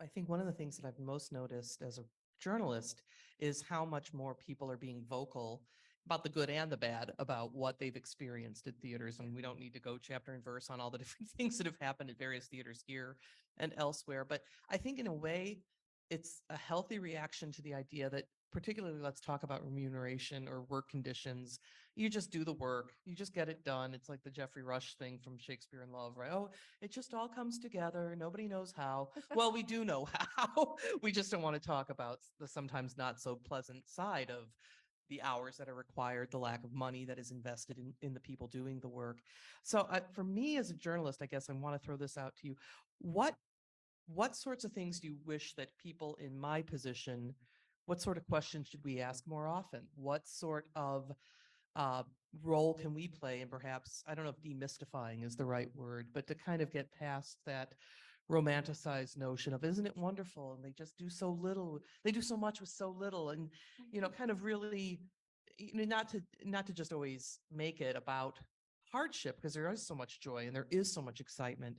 I think one of the things that I've most noticed as a journalist is how much more people are being vocal about the good and the bad about what they've experienced at theaters. And we don't need to go chapter and verse on all the different things that have happened at various theaters here and elsewhere. But I think in a way, it's a healthy reaction to the idea that, particularly, let's talk about remuneration or work conditions. You just do the work, you just get it done. It's like the Jeffrey Rush thing from Shakespeare in Love, right? Oh, it just all comes together. Nobody knows how. Well, we do know how. We just don't want to talk about the sometimes not so pleasant side of the hours that are required, the lack of money that is invested in the people doing the work. So for me as a journalist, I guess I want to throw this out to you. What sorts of things do you wish that people in my position, what sort of questions should we ask more often? What sort of role can we play? And perhaps, I don't know if demystifying is the right word, but to kind of get past that romanticized notion of, isn't it wonderful? And they just do so little, they do so much with so little. And, you know, kind of really, you know, not to just always make it about hardship, because there is so much joy and there is so much excitement,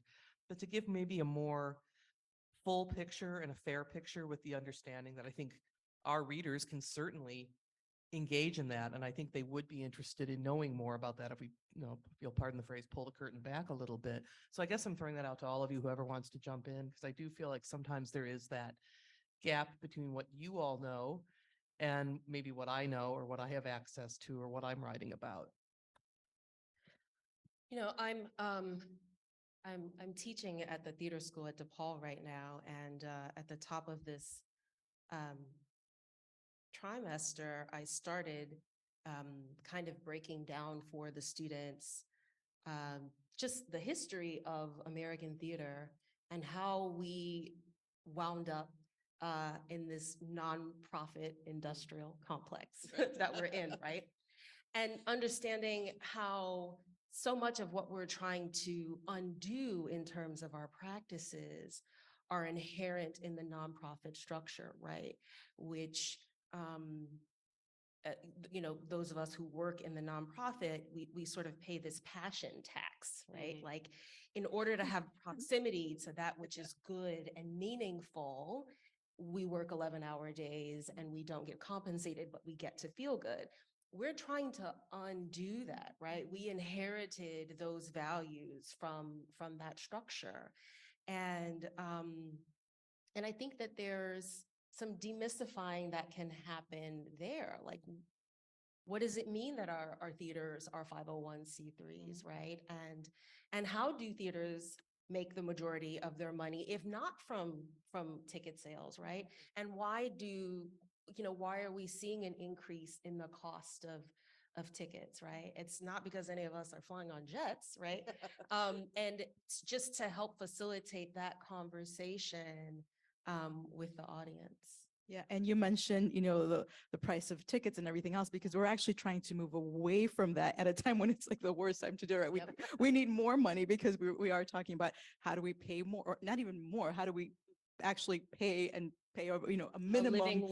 but to give maybe a more full picture and a fair picture, with the understanding that I think our readers can certainly engage in that. And I think they would be interested in knowing more about that if we, you know, if you'll pardon the phrase, pull the curtain back a little bit. So I guess I'm throwing that out to all of you, whoever wants to jump in, because I do feel like sometimes there is that gap between what you all know and maybe what I know, or what I have access to, or what I'm writing about. You know, I'm teaching at the theater school at DePaul right now, and at the top of this trimester, I started kind of breaking down for the students just the history of American theater and how we wound up in this nonprofit industrial complex that we're in, right? And understanding how so much of what we're trying to undo in terms of our practices are inherent in the nonprofit structure, right? Which, you know, those of us who work in the nonprofit, we sort of pay this passion tax, right? Mhm. Like, in order to have proximity to that which is good and meaningful, we work 11-hour days and we don't get compensated, but we get to feel good. We're trying to undo that, right? We inherited those values from that structure. And I think that there's some demystifying that can happen there. Like, what does it mean that our theaters are 501c3s, right? And how do theaters make the majority of their money, if not from ticket sales, right? And why are we seeing an increase in the cost of tickets, right? It's not because any of us are flying on jets, right? And it's just to help facilitate that conversation with the audience. Yeah, and you mentioned, the price of tickets and everything else, because we're actually trying to move away from that at a time when it's like the worst time to do it. Yep. We need more money because we are talking about how do we pay more, or not even more, how do we actually pay a minimum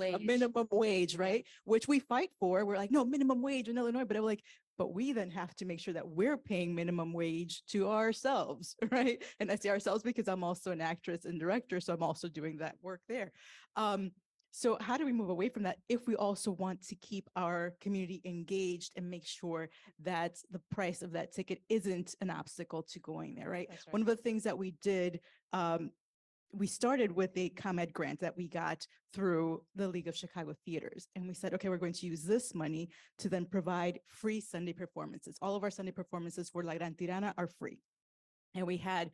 wage, right? Which we fight for. We're like, no, minimum wage in Illinois, but we then have to make sure that we're paying minimum wage to ourselves, right? And I say ourselves because I'm also an actress and director, so I'm also doing that work there. So how do we move away from that if we also want to keep our community engaged and make sure that the price of that ticket isn't an obstacle to going there, right? That's right. One of the things that we did, we started with a ComEd grant that we got through the League of Chicago Theaters. And we said, okay, we're going to use this money to then provide free Sunday performances. All of our Sunday performances for La Gran Tirana are free. And we had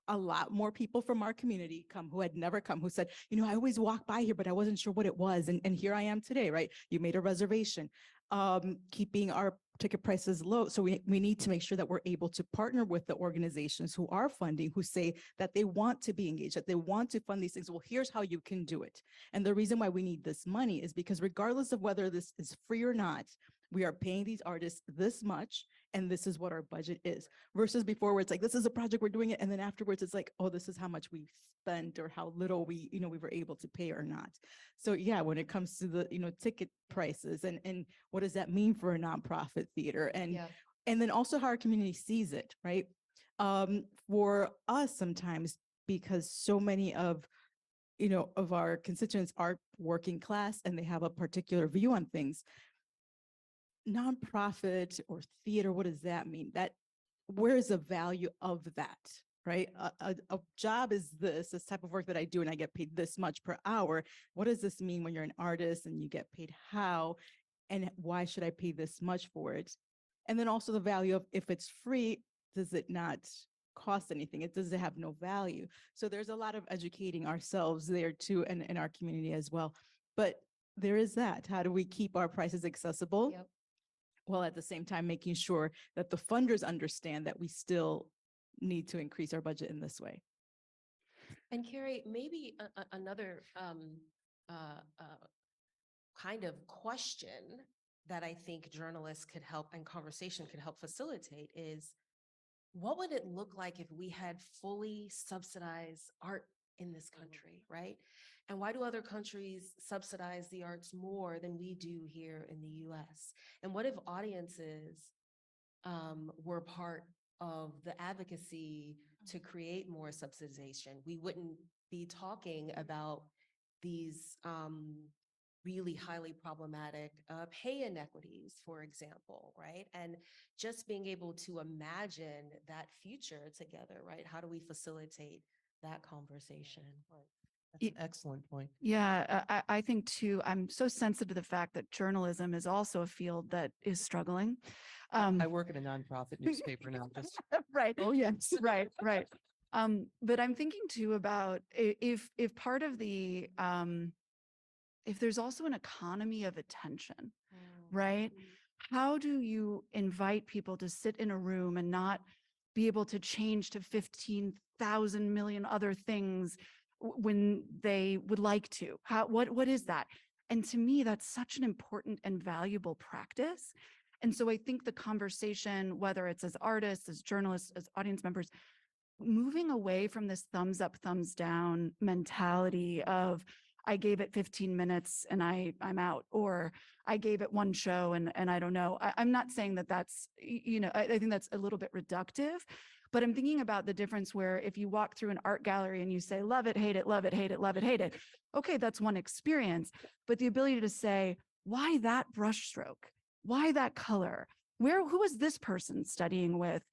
a lot more people from our community come who had never come, who said, I always walk by here, but I wasn't sure what it was. And here I am today, right? You made a reservation, keeping our ticket prices low. So we need to make sure that we're able to partner with the organizations who are funding, who say that they want to be engaged, that they want to fund these things. Well, here's how you can do it. And the reason why we need this money is because regardless of whether this is free or not, we are paying these artists this much, and this is what our budget is, versus before where it's like, this is a project, we're doing it. And then afterwards it's like, oh, this is how much we spent or how little we were able to pay or not. So yeah, when it comes to the, ticket prices and what does that mean for a nonprofit theater? And then also how our community sees it, right? For us sometimes, because so many of our constituents are working class and they have a particular view on things. Nonprofit or theater, what does that mean? Where's the value of that, right? A job is this type of work that I do and I get paid this much per hour. What does this mean when you're an artist and you get paid how, and why should I pay this much for it? And then also the value of, if it's free, does it not cost anything? Does it have no value? So there's a lot of educating ourselves there too, and in our community as well. But there is that. How do we keep our prices accessible? Yep. While at the same time making sure that the funders understand that we still need to increase our budget in this way. And Kerry, maybe another kind of question that I think journalists could help and conversation could help facilitate is, what would it look like if we had fully subsidized art in this country, right? And why do other countries subsidize the arts more than we do here in the US? And what if audiences were part of the advocacy to create more subsidization? We wouldn't be talking about these really highly problematic pay inequities, for example, right? And just being able to imagine that future together, right? How do we facilitate that conversation? That's an excellent point. Yeah, I think too, I'm so sensitive to the fact that journalism is also a field that is struggling. I work at a nonprofit newspaper now, just Right. Oh, yes. Right. But I'm thinking too about if part of the, if there's also an economy of attention, right? How do you invite people to sit in a room and not be able to change to 15,000 million other things when they would like to? What is that? And to me, that's such an important and valuable practice. And so I think the conversation, whether it's as artists, as journalists, as audience members, moving away from this thumbs up, thumbs down mentality of, I gave it 15 minutes and I'm out, or I gave it one show and I don't know. I'm not saying that that's, I think that's a little bit reductive, but I'm thinking about the difference where if you walk through an art gallery and you say, love it, hate it, love it, hate it, love it, hate it. Okay, that's one experience, but the ability to say, why that brushstroke? Why that color? Who was this person studying with?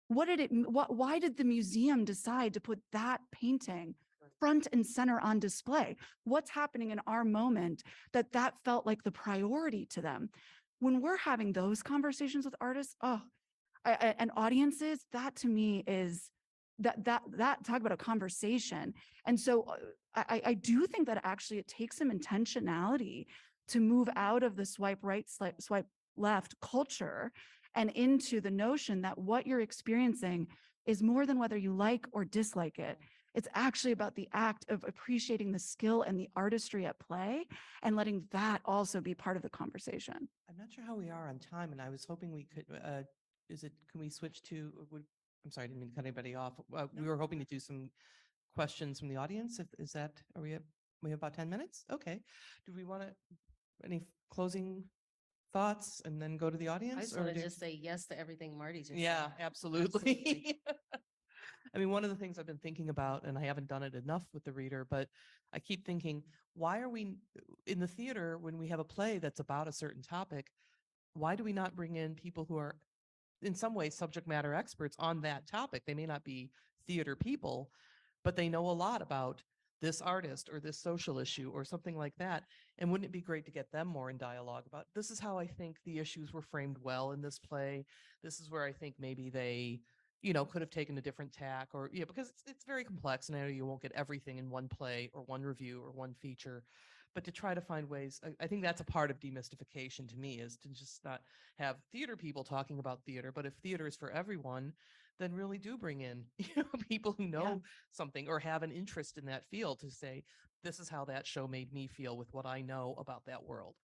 Why did the museum decide to put that painting front and center on display. What's happening in our moment that felt like the priority to them. When we're having those conversations with artists, and audiences, that to me is that talk about a conversation. And so I do think that actually it takes some intentionality to move out of the swipe right, swipe left culture and into the notion that what you're experiencing is more than whether you like or dislike it. It's actually about the act of appreciating the skill and the artistry at play and letting that also be part of the conversation. I'm not sure how we are on time, and I was hoping we could, can we switch to, I'm sorry, I didn't mean to cut anybody off. We were hoping to do some questions from the audience. We have about 10 minutes? Okay. Do we want to, any closing thoughts and then go to the audience? I just or want to do- just say yes to everything Marty just Yeah, said. absolutely. I mean, one of the things I've been thinking about, and I haven't done it enough with the reader, but I keep thinking, why are we in the theater when we have a play that's about a certain topic? Why do we not bring in people who are in some ways subject matter experts on that topic? They may not be theater people, but they know a lot about this artist or this social issue or something like that. And wouldn't it be great to get them more in dialogue about, this is how I think the issues were framed well in this play. This is where I think maybe they, could have taken a different tack, or, because it's very complex, and I know you won't get everything in one play or one review or one feature, but to try to find ways, I think that's a part of demystification to me, is to just not have theater people talking about theater, but if theater is for everyone, then really do bring in people who know something or have an interest in that field to say, this is how that show made me feel with what I know about that world.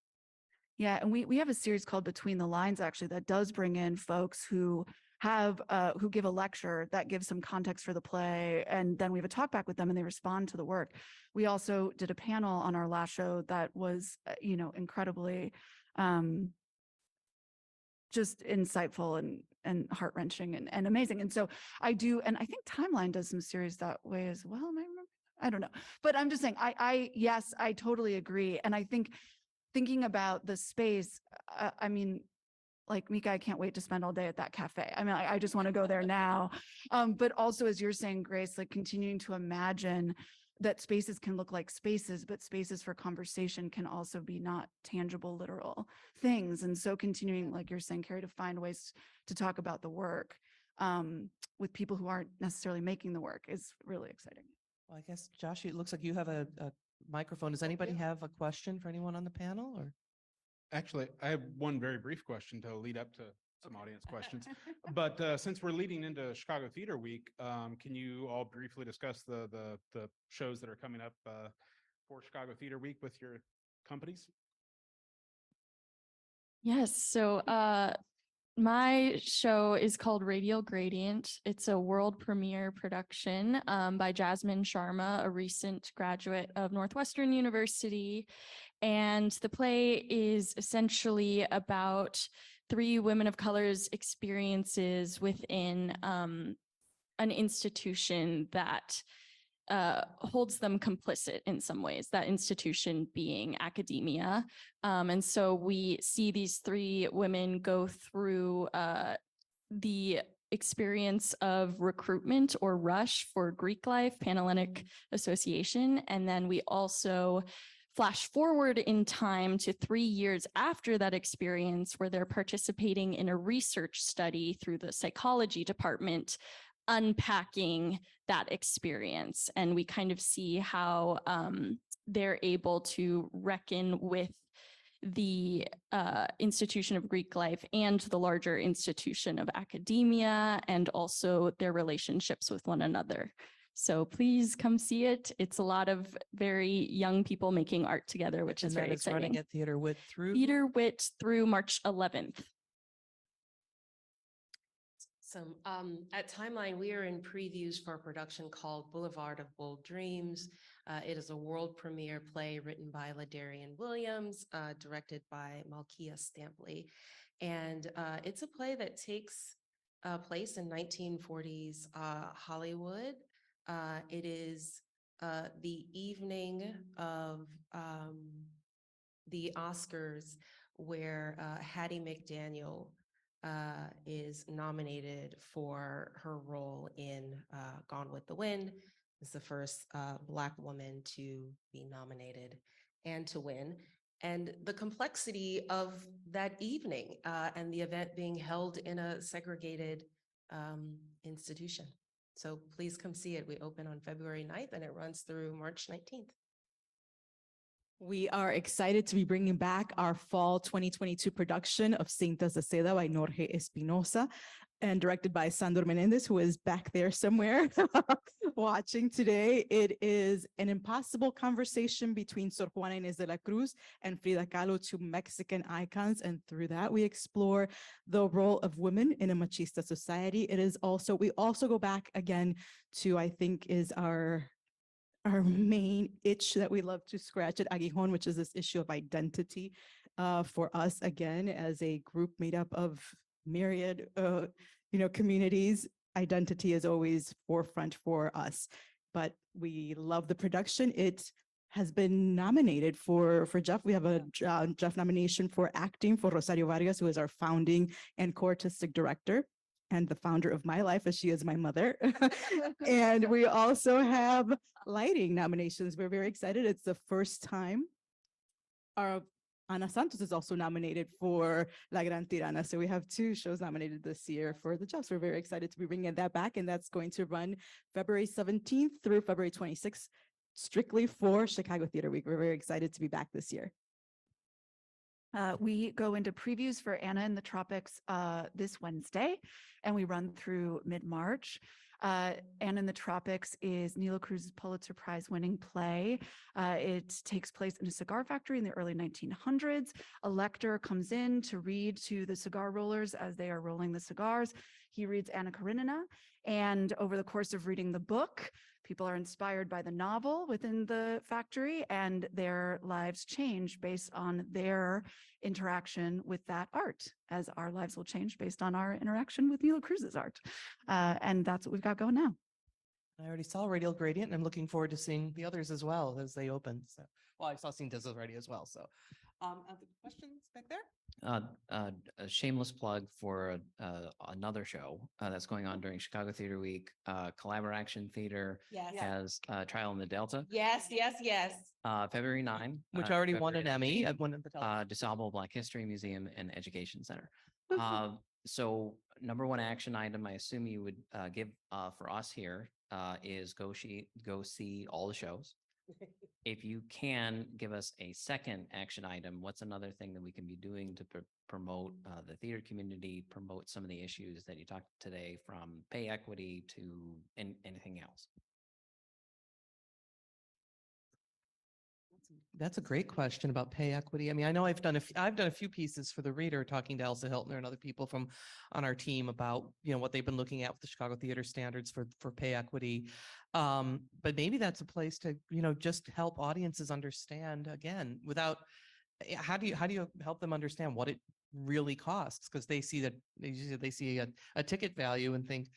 Yeah, and we have a series called Between the Lines, actually, that does bring in folks who have who give a lecture that gives some context for the play, and then we have a talk back with them and they respond to the work. We also did a panel on our last show that was incredibly just insightful and heart-wrenching and amazing. And so I do, and I think Timeline does some series that way as well. I don't know, but I'm just saying, yes, I totally agree. And I think thinking about the space, I mean, like Mica, I can't wait to spend all day at that cafe. I mean, I just want to go there now. But also, as you're saying, Grace, like continuing to imagine that spaces can look like spaces, but spaces for conversation can also be not tangible, literal things. And so continuing, like you're saying, Kerry, to find ways to talk about the work with people who aren't necessarily making the work is really exciting. Well, I guess, Josh, it looks like you have a microphone. Does anybody have a question for anyone on the panel, or? Actually, I have one very brief question to lead up to some audience questions. But since we're leading into Chicago Theater Week, can you all briefly discuss the shows that are coming up for Chicago Theater Week with your companies? Yes. So my show is called Radial Gradient. It's a world premiere production by Jasmine Sharma, a recent graduate of Northwestern University. And the play is essentially about 3 women of color's experiences within an institution that holds them complicit in some ways, that institution being academia. And so we see these 3 women go through the experience of recruitment or rush for Greek life, Panhellenic Association. And then we also flash forward in time to 3 years after that experience, where they're participating in a research study through the psychology department, unpacking that experience. And we kind of see how they're able to reckon with the institution of Greek life and the larger institution of academia, and also their relationships with one another. So please come see it. It's a lot of very young people making art together, which is very exciting. Running at Theater Wit through? Theater Wit through March 11th. So at Timeline, we are in previews for a production called Boulevard of Bold Dreams. It is a world premiere play written by LaDarian Williams, directed by Malkia Stampley. And it's a play that takes place in 1940s Hollywood. It is the evening of the Oscars, where Hattie McDaniel is nominated for her role in Gone with the Wind. is the first Black woman to be nominated and to win. And the complexity of that evening and the event being held in a segregated institution. So please come see it. We open on February 9th and it runs through March 19th. We are excited to be bringing back our fall 2022 production of Cintas de Seda by Jorge Espinosa and directed by Sandor Menendez, who is back there somewhere watching today. It is an impossible conversation between Sor Juana Inés de la Cruz and Frida Kahlo, two Mexican icons. And through that, we explore the role of women in a machista society. It is also, we also go back again to, I think, is our main itch that we love to scratch at Aguijón, which is this issue of identity for us, again, as a group made up of myriad, communities. Identity is always forefront for us, but we love the production. It has been nominated for Jeff. We have a Jeff nomination for acting for Rosario Vargas, who is our founding and co-artistic director and the founder of my life, as she is my mother. And we also have lighting nominations. We're very excited. It's the first time our Ana Santos is also nominated for La Gran Tirana. So we have two shows nominated this year for the Jeffs. We're very excited to be bringing that back, and that's going to run February 17th through February 26th, strictly for Chicago Theater Week. We're very excited to be back this year. We go into previews for Anna in the Tropics this Wednesday, and we run through mid-March. Anna in the Tropics is Nilo Cruz's Pulitzer Prize winning play. It takes place in a cigar factory in the early 1900s. A lector comes in to read to the cigar rollers as they are rolling the cigars. He reads Anna Karenina, and over the course of reading the book, people are inspired by the novel within the factory, and their lives change based on their interaction with that art, as our lives will change based on our interaction with Nilo Cruz's art. And that's what we've got going now. I already saw Radial Gradient, and I'm looking forward to seeing the others as well as they open. So, well, I saw Cintas already as well. So, questions back there? A shameless plug for another show that's going on during Chicago Theater Week. Collaboration Theater Yes. has Trial in the Delta, Yes, yes, yes. February 9. Which already won an Emmy at one of the DeSable Black History Museum and Education Center. So number one action item, I assume you would give for us here is go see all the shows. If you can give us a second action item, what's another thing that we can be doing to promote the theater community, promote some of the issues that you talked today, from pay equity to anything else? That's a great question about pay equity. I mean, I know I've done a few pieces for the Reader, talking to Elsa Hiltner and other people from on our team about, what they've been looking at with the Chicago Theater Standards for pay equity. But maybe that's a place to, just help audiences understand, again, without, how do you help them understand what it really costs? Because they see a ticket value and think,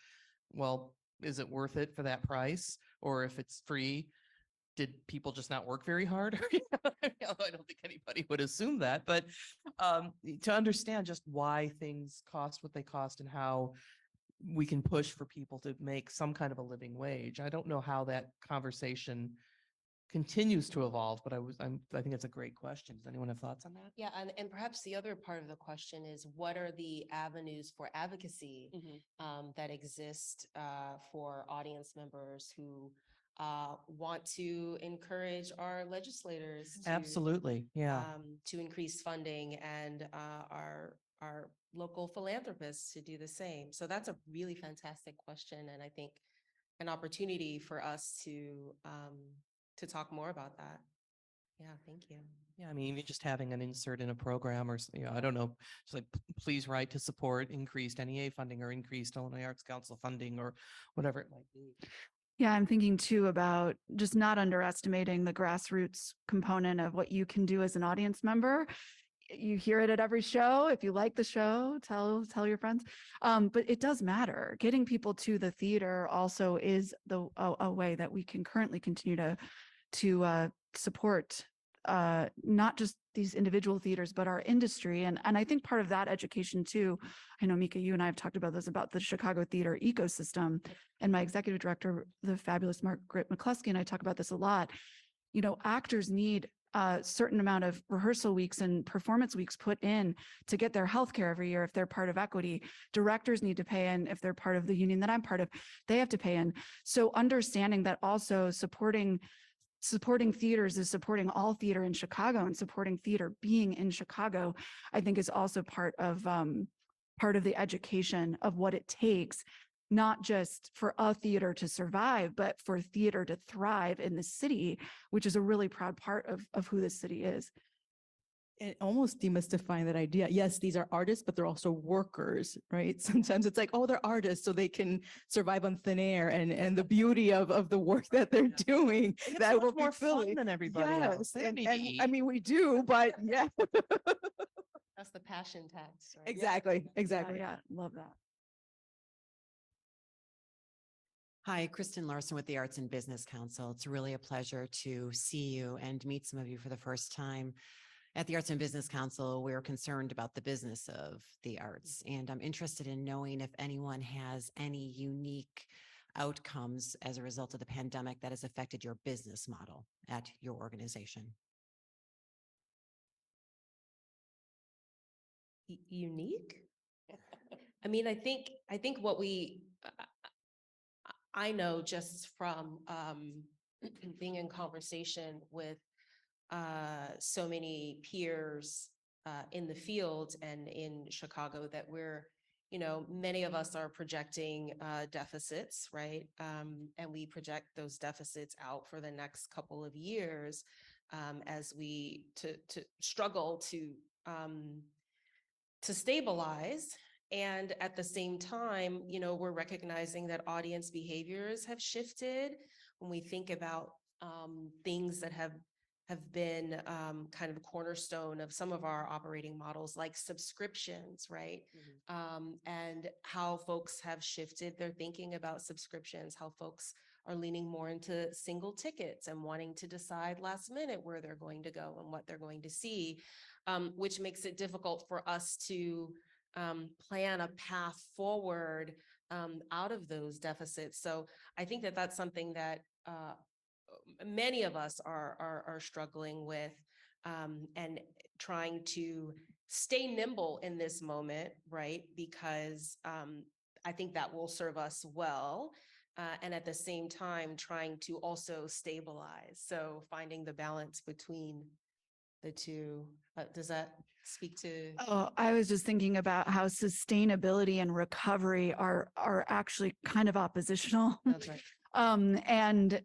well, is it worth it for that price? Or if it's free, did people just not work very hard? I don't think anybody would assume that, but to understand just why things cost what they cost and how we can push for people to make some kind of a living wage. I don't know how that conversation continues to evolve, but I think it's a great question. Does anyone have thoughts on that? Yeah, and perhaps the other part of the question is, what are the avenues for advocacy that exist for audience members who want to encourage our legislators to, Absolutely, yeah. To increase funding, and our local philanthropists to do the same. So that's a really fantastic question, and I think an opportunity for us to talk more about that. Yeah, thank you. Yeah, I mean, even just having an insert in a program, or I don't know, just like, please write to support increased NEA funding or increased Illinois Arts Council funding or whatever it might be. Yeah, I'm thinking too about just not underestimating the grassroots component of what you can do as an audience member. You hear it at every show. If you like the show, tell your friends. But it does matter. Getting people to the theater also is a way that we can currently continue to support not just these individual theaters, but our industry. And I think part of that education too, I know Mica, you and I have talked about this, about the Chicago theater ecosystem, and my executive director, the fabulous Margaret McCluskey, and I talk about this a lot. You know, actors need a certain amount of rehearsal weeks and performance weeks put in to get their health care every year if they're part of equity. Directors need to pay in if they're part of the union that I'm part of, they have to pay in. So understanding that also supporting theaters is supporting all theater in Chicago, and supporting theater being in Chicago, I think is also part of the education of what it takes, not just for a theater to survive, but for theater to thrive in the city, which is a really proud part of who this city is. And almost demystifying that idea. Yes, these are artists, but they're also workers, right? Sometimes it's like, oh, they're artists, so they can survive on thin air, and the beauty of the work that they're doing. They have That so will much be more fun fully- than everybody else. Yes, They don't need to I eat. mean, we do, but yeah. That's the passion tax, right? Exactly, exactly. Yeah, love that. Hi, Kristen Larson with the Arts and Business Council. It's really a pleasure to see you and meet some of you for the first time. At the Arts and Business Council, we're concerned about the business of the arts, and I'm interested in knowing if anyone has any unique outcomes as a result of the pandemic that has affected your business model at your organization. Unique? I mean, I think what I know just from being in conversation with so many peers in the field and in Chicago, that many of us are projecting deficits, right? And we project those deficits out for the next couple of years as we to struggle to stabilize. And at the same time, we're recognizing that audience behaviors have shifted. When we think about things that have been kind of a cornerstone of some of our operating models, like subscriptions, right? And how folks have shifted their thinking about subscriptions, how folks are leaning more into single tickets and wanting to decide last minute where they're going to go and what they're going to see, which makes it difficult for us to plan a path forward out of those deficits. So I think that that's something that many of us are struggling with, and trying to stay nimble in this moment, right? Because I think that will serve us well. And at the same time, trying to also stabilize. So finding the balance between the two. Does that speak to? Oh, I was just thinking about how sustainability and recovery are actually kind of oppositional. That's right. And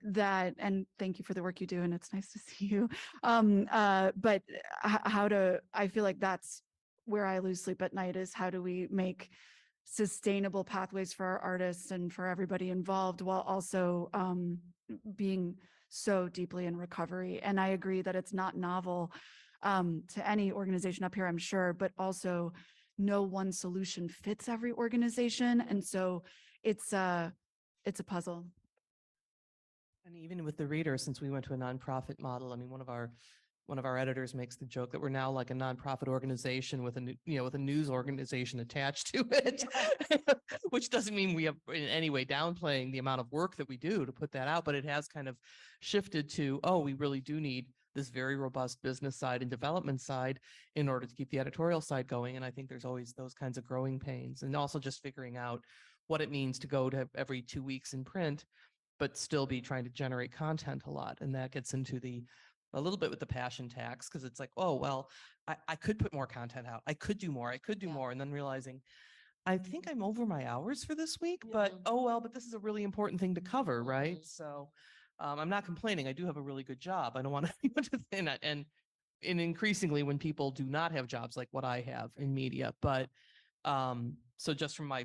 thank you for the work you do, and it's nice to see you. But I feel like that's where I lose sleep at night, is how do we make sustainable pathways for our artists and for everybody involved, while also being so deeply in recovery. And I agree that it's not novel to any organization up here, I'm sure, but also no one solution fits every organization. And so it's a puzzle. And even with the reader, since we went to a nonprofit model, I mean, one of our editors makes the joke that we're now like a nonprofit organization with a news organization attached to it, which doesn't mean we have in any way downplaying the amount of work that we do to put that out, but it has kind of shifted to, oh, we really do need this very robust business side and development side in order to keep the editorial side going. And I think there's always those kinds of growing pains, and also just figuring out what it means to go to every 2 weeks in print, but still be trying to generate content a lot. And that gets into a little bit with the passion tax, because it's like, oh, well, I could put more content out. I could do more. I could do more. And then realizing, I think I'm over my hours for this week, but but this is a really important thing to cover, right? So I'm not complaining. I do have a really good job. I don't want anyone to think that. And increasingly when people do not have jobs like what I have in media, but so just from my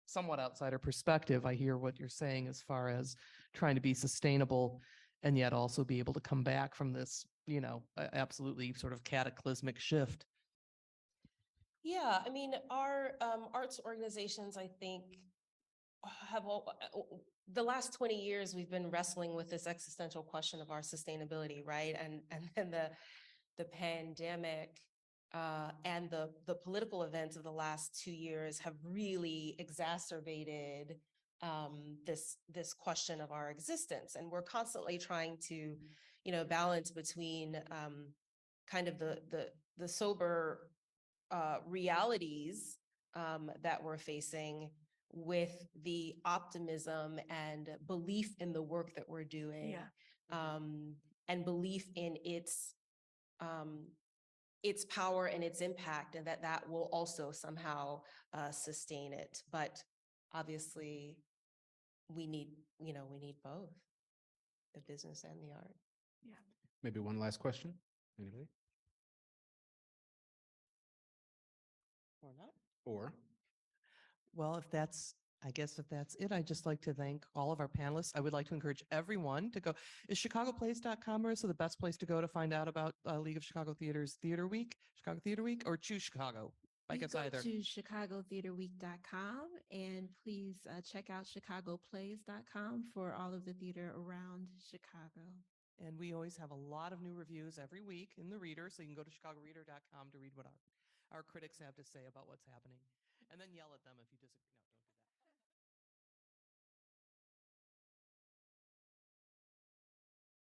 somewhat outsider perspective, I hear what you're saying as far as trying to be sustainable and yet also be able to come back from this, absolutely sort of cataclysmic shift. Yeah, I mean, our arts organizations, I think, the last 20 years, we've been wrestling with this existential question of our sustainability, right? And then the pandemic and the political events of the last 2 years have really exacerbated this question of our existence. And we're constantly trying to, balance between kind of the sober realities that we're facing with the optimism and belief in the work that we're doing, and belief in its power and its impact, and that will also somehow sustain it. But obviously, we need both the business and the art. Maybe one last question. Anybody? Or not? Or Well, I guess if that's it, I'd just like to thank all of our panelists. I would like to encourage everyone to go. Is chicagoplays.com also the best place to go to find out about League of Chicago Theater's Theater Week, Chicago Theater Week, or Choose Chicago? I You guess go either. to chicagotheaterweek.com and please check out chicagoplays.com for all of the theater around Chicago. And we always have a lot of new reviews every week in the Reader, so you can go to chicagoreader.com to read what our critics have to say about what's happening. And then yell at them if you disagree. No, don't do that.